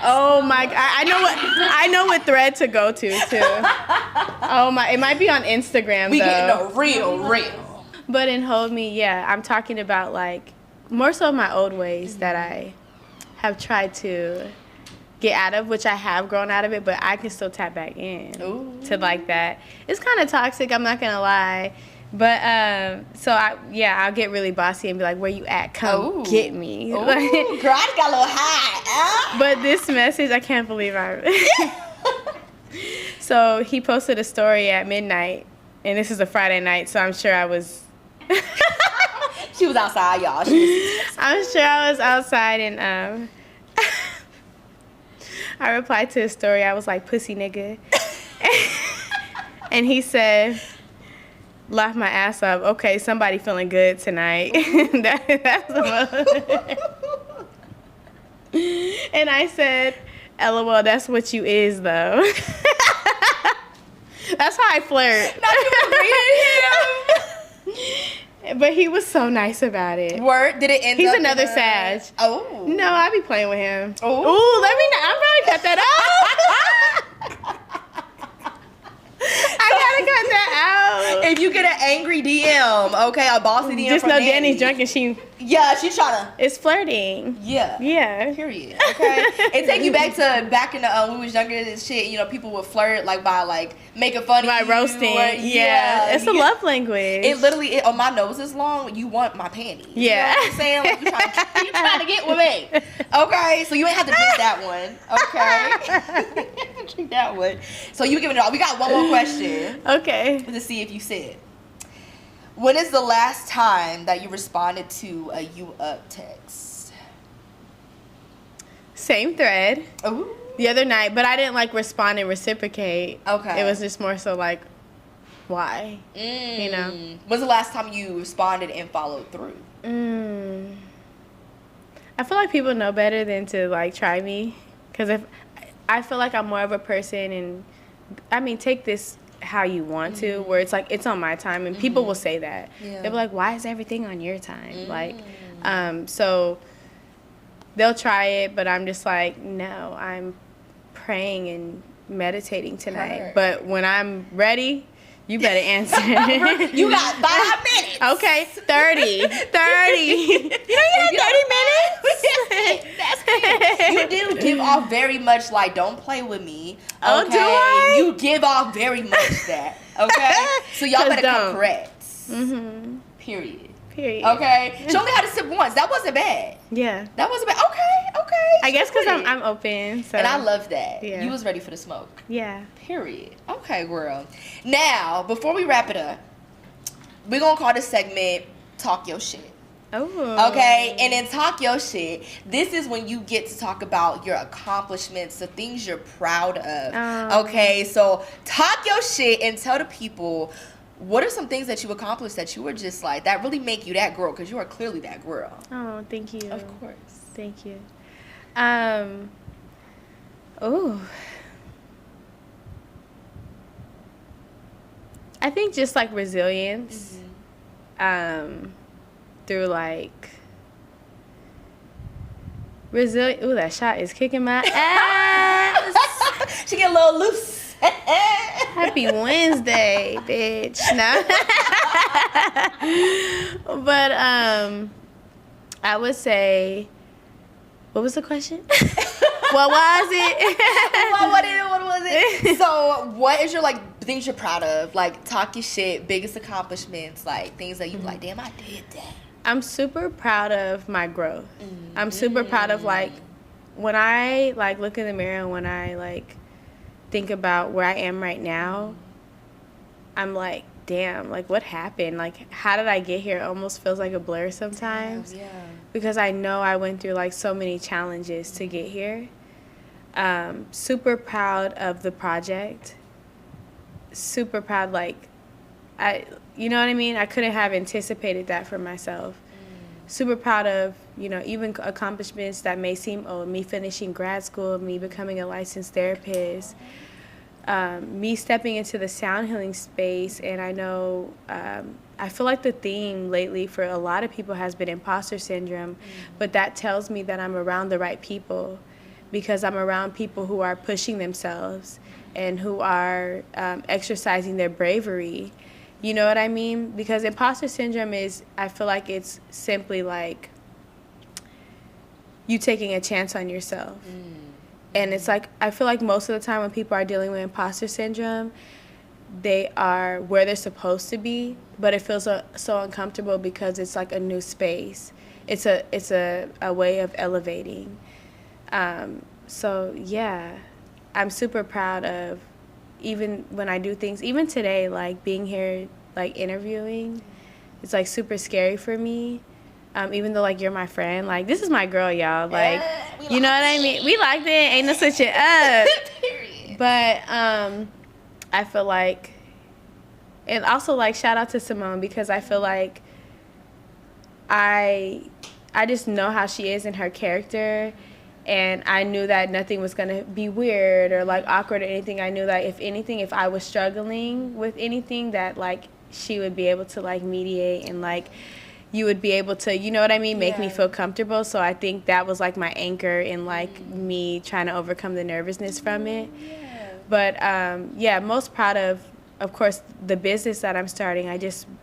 Oh my! I know what thread to go to too. Oh my! It might be on Instagram. We though. getting a real. But in Hold Me, yeah, I'm talking about like more so my old ways that I have tried to get out of, which I have grown out of it, but I can still tap back in to like that. It's kind of toxic. I'm not gonna lie. But so I'll get really bossy and be like, "Where you at? Come get me." Girl, I just got a little high. But this message, I can't believe So he posted a story at midnight, and this is a Friday night, so I'm sure I was. She was outside, y'all. I'm sure I was outside, and I replied to his story. I was like, "Pussy nigga," and he said, "Laugh my ass up." Okay, somebody feeling good tonight. That's the most. And I said, "LOL, that's what you is, though." That's how I flirt. Not even reading him. But he was so nice about it. Word? Did it end He's up another Sag. Oh. No, I be playing with him. Oh. Ooh, let me know. I'm probably cut that out. I gotta cut that out. If you get an angry DM, okay, a bossy DM just from know Danii. Dani's drunk and she's trying to. It's flirting. Yeah. Yeah. Period. Okay. It take you back in the when we was younger and shit. You know, people would flirt like by like making fun of By you. roasting. Yeah. It's a love language. It literally on my nose is long. You want my panties. Yeah. You know what I'm saying? Like you trying to get with me. Okay. So you ain't have to drink that one. Okay. Drink that one. So you giving it all. We got one more question. Okay. To see if you said. When is the last time that you responded to a "you up" text? Same thread. Ooh. The other night, but I didn't like respond and reciprocate. Okay. It was just more so like, why? You know. When's the last time you responded and followed through? I feel like people know better than to like try me, because if I feel like I'm more of a person, and I mean, take this how you want to, where it's like it's on my time, and people will say that. They'll be like, why is everything on your time? Like, so they'll try it, but I'm just like, no, I'm praying and meditating tonight. But when I'm ready, you better answer. You got 5 minutes. Okay, 30. You know you had 30 minutes? That's it. You do give off very much like, don't play with me. Okay? Oh, do I? You give off very much that. Okay? So y'all better come correct. Period. Period. Okay? She only had to sip once. That wasn't bad. Yeah. That wasn't bad. Okay. I guess because I'm open. So. And I love that. Yeah. You was ready for the smoke. Yeah. Period. Okay, girl. Now, before we wrap it up, we're going to call this segment Talk Your Shit. Oh. Okay, and in Talk Your Shit, this is when you get to talk about your accomplishments, the things you're proud of. Okay, so talk your shit and tell the people what are some things that you accomplished that you were just like, that really make you that girl, because you are clearly that girl. Oh, thank you. Of course. Thank you. Oh. I think just like resilience. Through like ooh, that shot is kicking my ass. She get a little loose. Happy Wednesday, bitch. No. But I would say, what was the question? What was it? What was it? So, what is your like things you're proud of? Like, talk your shit, biggest accomplishments, like things that you like, damn, I did that. I'm super proud of my growth. I'm super proud of like when I like look in the mirror and when I like think about where I am right now, I'm like, damn, like what happened? Like how did I get here? It almost feels like a blur sometimes. Yeah. Because I know I went through like so many challenges to get here. Super proud of the project. Super proud, like you know what I mean? I couldn't have anticipated that for myself. Super proud of, you know, even accomplishments that may seem old. Me finishing grad school, me becoming a licensed therapist, me stepping into the sound healing space. And I know, I feel like the theme lately for a lot of people has been imposter syndrome, but that tells me that I'm around the right people because I'm around people who are pushing themselves and who are exercising their bravery. You know what I mean? Because imposter syndrome is, I feel like it's simply like you taking a chance on yourself. And it's like, I feel like most of the time when people are dealing with imposter syndrome, they are where they're supposed to be, but it feels so uncomfortable because it's like a new space. It's a way of elevating. So yeah, I'm super proud of, even when I do things, even today, like being here, like interviewing, it's like super scary for me. Even though like you're my friend, like this is my girl, y'all. Like, you know what I mean? We like that. Ain't no switching up. Period. But I feel like, and also like shout out to Simone because I feel like I just know how she is in her character. And I knew that nothing was going to be weird or, like, awkward or anything. I knew that, if anything, if I was struggling with anything, that, like, she would be able to, like, mediate and, like, you would be able to, you know what I mean, make me feel comfortable. So I think that was, like, my anchor in, like, me trying to overcome the nervousness from it. Yeah. But, yeah, most proud of course, the business that I'm starting.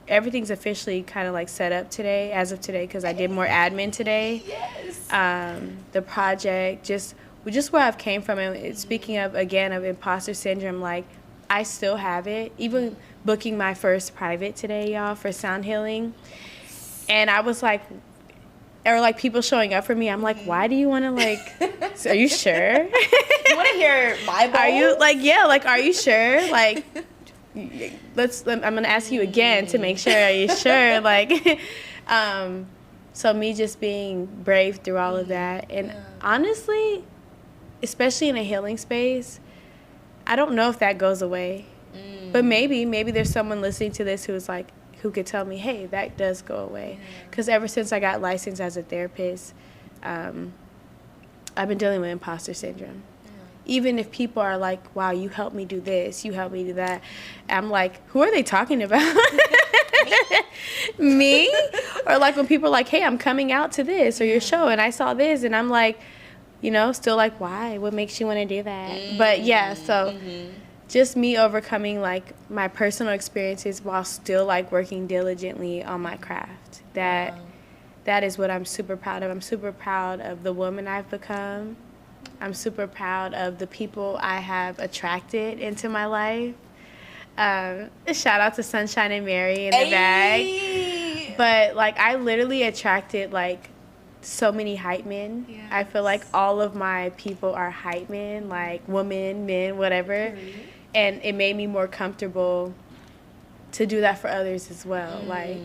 Everything's officially kind of like set up today, as of today, because I did more admin today. Yes. The project, just where I've came from. And speaking of, again, of imposter syndrome, like I still have it. Even booking my first private today, y'all, for sound healing. And I was like, or like people showing up for me, I'm like, why do you want to like, are you sure? You want to hear my bones? Are you like, yeah, like, are you sure? Like, I'm gonna ask you again to make sure. Are you sure? Like, so me just being brave through all of that, and honestly, especially in a healing space, I don't know if that goes away, but maybe there's someone listening to this who could tell me, hey, that does go away, because ever since I got licensed as a therapist, I've been dealing with imposter syndrome. Even if people are like, wow, you helped me do this, you helped me do that, I'm like, who are they talking about? Me? Or like when people are like, hey, I'm coming out to this or your show and I saw this, and I'm like, you know, still like, why? What makes you want to do that? But yeah, so just me overcoming like my personal experiences while still like working diligently on my craft. That is what I'm super proud of. I'm super proud of the woman I've become. I'm super proud of the people I have attracted into my life. Shout out to Sunshine and Mary in the bag. But like I literally attracted like so many hype men. Yes. I feel like all of my people are hype men, like women, men, whatever. And it made me more comfortable to do that for others as well. Like,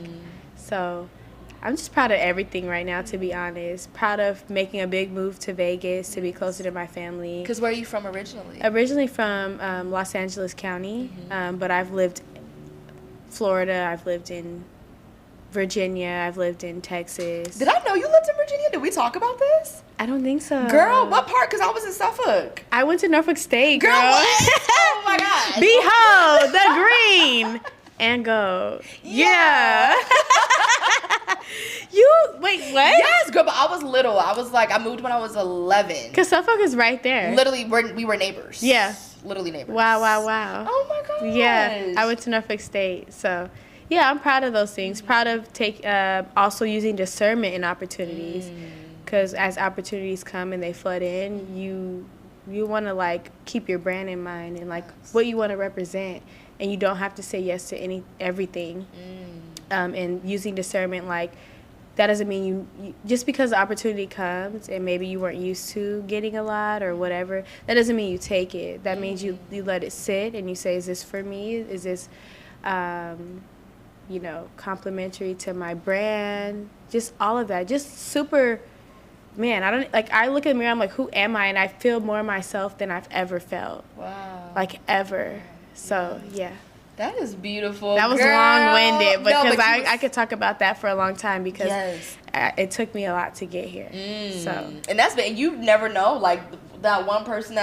so I'm just proud of everything right now, to be honest. Proud of making a big move to Vegas to be closer to my family. Because where are you from originally? Originally from Los Angeles County, but I've lived Florida, I've lived in Virginia, I've lived in Texas. Did I know you lived in Virginia? Did we talk about this? I don't think so. Girl, what part? Because I was in Suffolk. I went to Norfolk State, girl. What? Oh my gosh. Behold, the green and gold. Yeah. You, wait, what? Yes, girl, but I was little. I moved when I was 11. Because Suffolk is right there. Literally, we were neighbors. Yeah. Literally neighbors. Wow, wow, wow. Oh my gosh. Yeah, I went to Norfolk State, so yeah, I'm proud of those things. Proud of also using discernment in opportunities, because as opportunities come and they flood in, you want to like keep your brand in mind and like what you want to represent, and you don't have to say yes to everything. And using discernment, like that doesn't mean you just because the opportunity comes and maybe you weren't used to getting a lot or whatever, that doesn't mean you take it. That means you let it sit and you say, is this for me? Is this complimentary to my brand? Just all of that. Just super, man, I look in the mirror, I'm like, who am I? And I feel more myself than I've ever felt. Wow. Like ever. So, yeah. That is beautiful. That was girl. long-winded, because but I could talk about that for a long time, because yes. It took me a lot to get here. So, and you never know, like that one person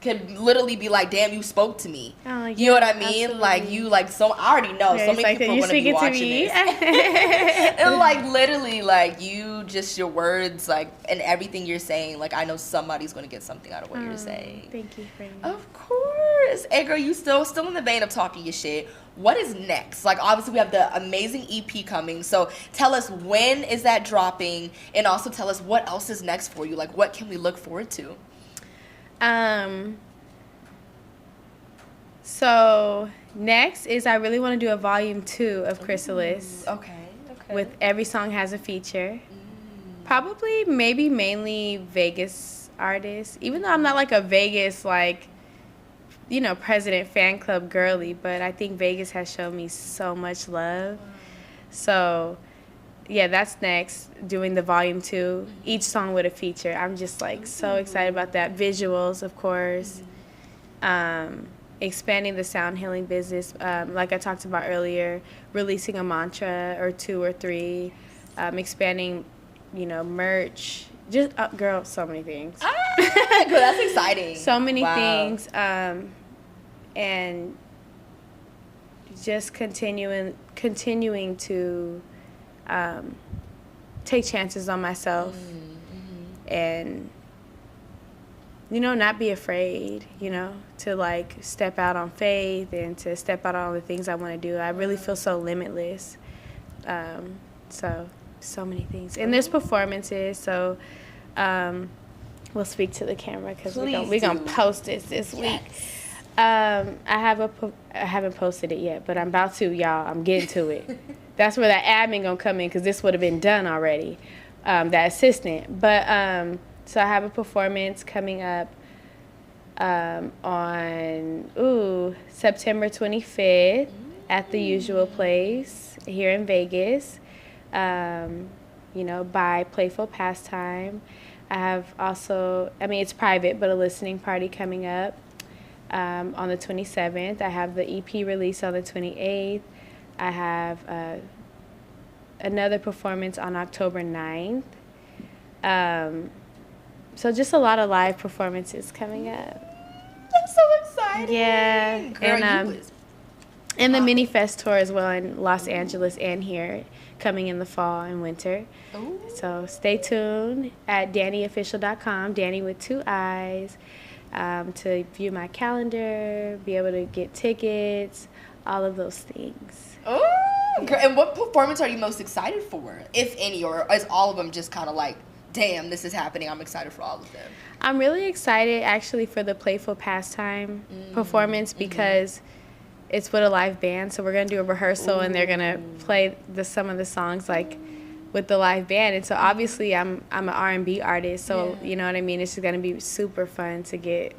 could literally be like, damn, you spoke to me. Oh, you know what I mean? Absolutely. I already know. Yeah, so many like, people are going to be watching this. And like literally, like your words, like, and everything you're saying, like I know somebody's going to get something out of what you're saying. Thank you, friend. Of course. Hey girl, you still in the vein of talking your shit. What is next? Like obviously we have the amazing EP coming. So tell us, when is that dropping? And also tell us what else is next for you. Like what can we look forward to? So next is I really want to do a volume 2 of Chrysalis. Okay. With every song has a feature. Probably, maybe mainly Vegas artists. Even though I'm not like a Vegas, like, president fan club girly, but I think Vegas has shown me so much love. So, yeah, that's next. Doing the volume 2, each song with a feature. I'm just like so excited about that. Visuals, of course. Expanding the sound healing business, like I talked about earlier, releasing a mantra or 2 or 3, expanding, merch. Just girl, so many things. Girl, that's exciting. So many things, and just continuing to take chances on myself, and not be afraid, to like step out on faith and to step out on all the things I want to do. I really feel so limitless. So many things. And there's performances, so we'll speak to the camera because we're gonna post this week. I haven't posted it yet, but I'm about to, y'all. I'm getting to it. That's where that admin gonna come in, because this would have been done already, that assistant. But so I have a performance coming up on September 25th at the usual place here in Vegas. By Playful Pastime. I have also, it's private, but a listening party coming up on the 27th. I have the EP release on the 28th. I have another performance on October 9th. So just a lot of live performances coming up. That's so exciting. Yeah. Girl, and the Mini Fest tour as well in Los Angeles and here, coming in the fall and winter. Ooh. So stay tuned at DaniiOfficial.com, Danii with 2 eyes, to view my calendar, be able to get tickets, all of those things. Oh, and what performance are you most excited for, if any, or is all of them just kind of like, damn, this is happening, I'm excited for all of them? I'm really excited actually for the Playful Pastime performance, because it's with a live band, so we're going to do a rehearsal and they're going to play some of the songs like with the live band. And so obviously I'm an R&B artist, so you know what I mean, it's just going to be super fun to get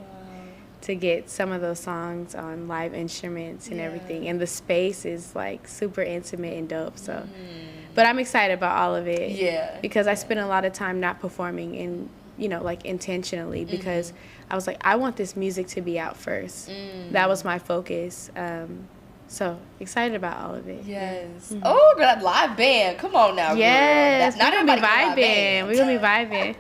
some of those songs on live instruments and everything. And the space is like super intimate and dope. So but I'm excited about all of it. Yeah. Because I spent a lot of time not performing and, you know, like intentionally, because I was like, I want this music to be out first. That was my focus. So excited about all of it. Yes. Oh, that live band. Come on now. Yes. Girl. Not we're gonna be vibing. We're gonna be vibing.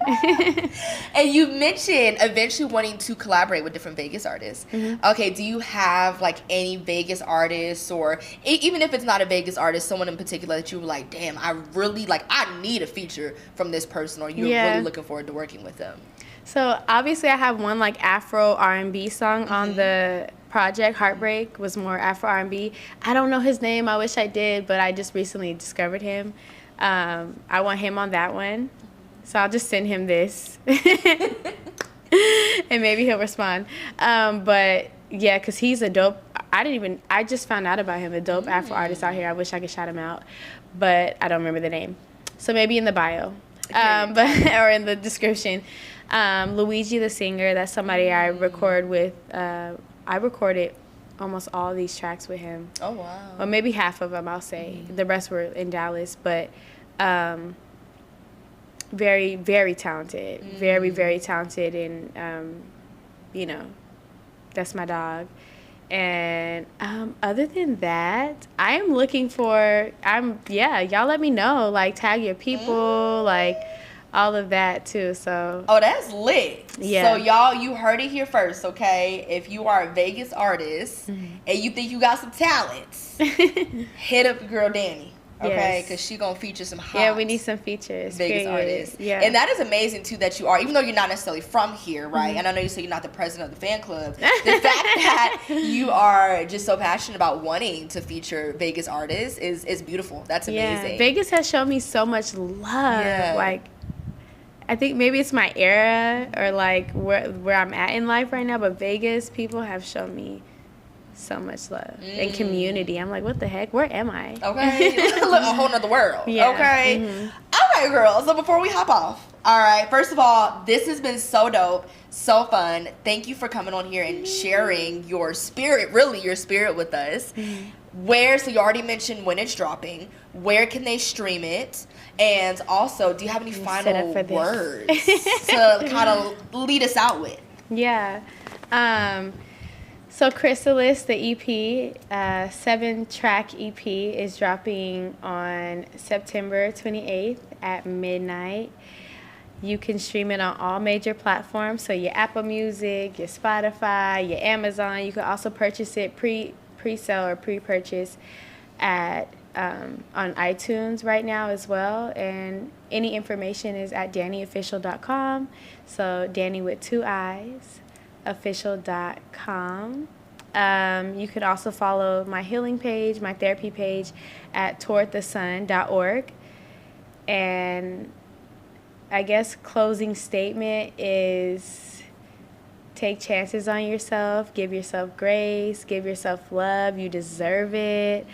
And you mentioned eventually wanting to collaborate with different Vegas artists. Okay, do you have like any Vegas artists, or even if it's not a Vegas artist, someone in particular that you were like, damn, I need a feature from this person, or you're really looking forward to working with them? So obviously I have one like Afro R&B song on the project. Heartbreak was more Afro R&B. I don't know his name. I wish I did, but I just recently discovered him. I want him on that one. So I'll just send him this. And maybe he'll respond. But yeah, because he's a dope, I just found out about him, a dope Afro artist out here. I wish I could shout him out, but I don't remember the name. So maybe in the bio, or in the description. Luigi the singer, that's somebody I record with. I recorded almost all these tracks with him. Oh, wow. Or maybe half of them, I'll say. The rest were in Dallas, but very, very talented. Very, very talented, and, you know, that's my dog. And other than that, I am looking for, y'all let me know. Like, tag your people, like, all of that too. So that's lit. So y'all, you heard it here first, okay? If you are a Vegas artist and you think you got some talents, hit up your girl Danii, okay? Because she gonna feature some hot we need some features. Vegas artists. Yeah. And that is amazing too, that you are, even though you're not necessarily from here, right? And I know you say you're not the president of the fan club. The fact that you are just so passionate about wanting to feature Vegas artists is beautiful. That's amazing. Yeah. Vegas has shown me so much love. Like, I think maybe it's my era, or like where I'm at in life right now, but Vegas people have shown me so much love and community. I'm like, what the heck? Where am I? Okay. Look, a whole nother world. Yeah. Okay. All right, girls. So before we hop off, all right, first of all, this has been so dope, so fun. Thank you for coming on here and sharing your spirit with us. So you already mentioned when it's dropping. Where can they stream it? And also, do you have any final words to kind of lead us out with? Yeah. So Chrysalis, the EP, 7-track EP, is dropping on September 28th at midnight. You can stream it on all major platforms, so your Apple Music, your Spotify, your Amazon. You can also purchase it pre-sale or pre-purchase at on iTunes right now as well. And any information is at DaniiOfficial.com. So Danii with 2 I's, official.com. You could also follow my healing page, my therapy page at towardthesun.org. And I guess closing statement is take chances on yourself, give yourself grace, give yourself love. You deserve it.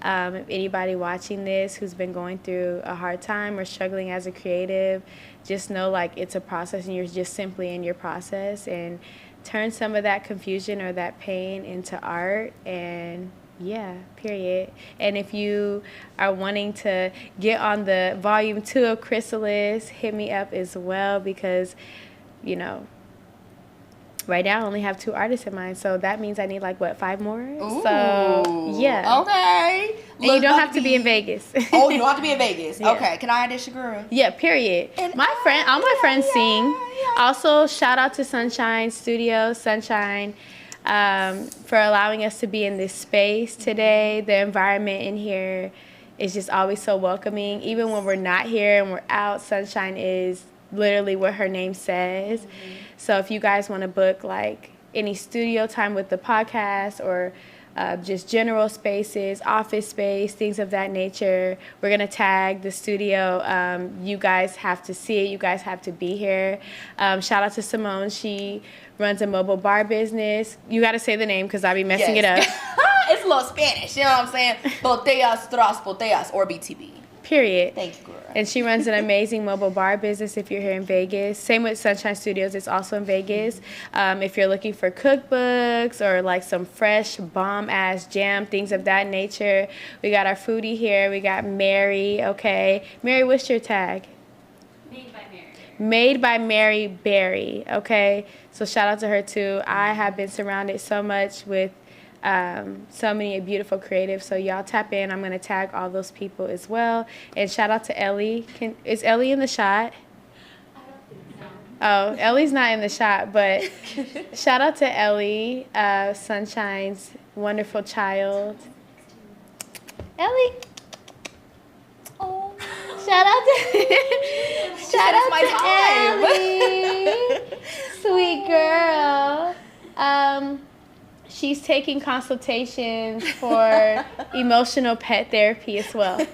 If anybody watching this who's been going through a hard time or struggling as a creative, just know like it's a process and you're just simply in your process, and turn some of that confusion or that pain into art. And period. And if you are wanting to get on the volume 2 of Chrysalis, hit me up as well, because, you know, right now I only have 2 artists in mind, so that means I need 5 more? Ooh. So, yeah. Okay. And you don't have to be in Vegas. Oh, you don't have to be in Vegas. Yeah. Okay. Can I audition, girl? Yeah, period. And all my friends sing. Yeah. Also, shout out to Sunshine Studio, Sunshine, for allowing us to be in this space today. The environment in here is just always so welcoming. Even when we're not here and we're out, Sunshine is literally what her name says. So if you guys want to book any studio time with the podcast, or just general spaces, office space, things of that nature, we're going to tag the studio. You guys have to see it. You guys have to be here. Shout out to Simone. She runs a mobile bar business. You got to say the name because I'll be messing it up. It's a little Spanish, you know what I'm saying? Botellas, tras botellas, or BTB. Period. Thank you, girl. And she runs an amazing mobile bar business if you're here in Vegas. Same with Sunshine Studios. It's also in Vegas. If you're looking for cookbooks or like some fresh bomb-ass jam, things of that nature, we got our foodie here. We got Mary, okay? Mary, what's your tag? Made by Mary Berry, okay? So shout out to her too. I have been surrounded so much with so many beautiful creatives. So y'all tap in. I'm going to tag all those people as well. And shout out to Ellie. Is Ellie in the shot? Oh, Ellie's not in the shot, but shout out to Ellie, Sunshine's wonderful child. Ellie. Oh. Shout out to Ellie, sweet girl. She's taking consultations for emotional pet therapy as well.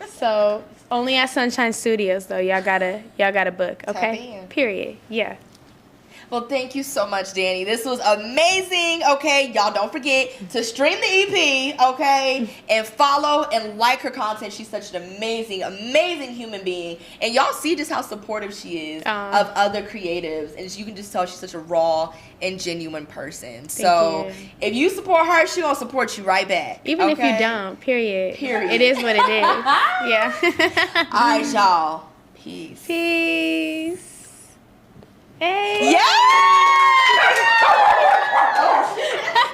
So only at Sunshine Studios though. Y'all gotta book, okay? Period. Yeah. Well, thank you so much, Danii. This was amazing, okay? Y'all don't forget to stream the EP, okay? And follow and like her content. She's such an amazing, amazing human being. And y'all see just how supportive she is of other creatives. And you can just tell she's such a raw and genuine person. So if you support her, she's going to support you right back. Even if you don't, period. It is what it is. Yeah. All right, y'all. Peace. Peace. Hey. Yeah.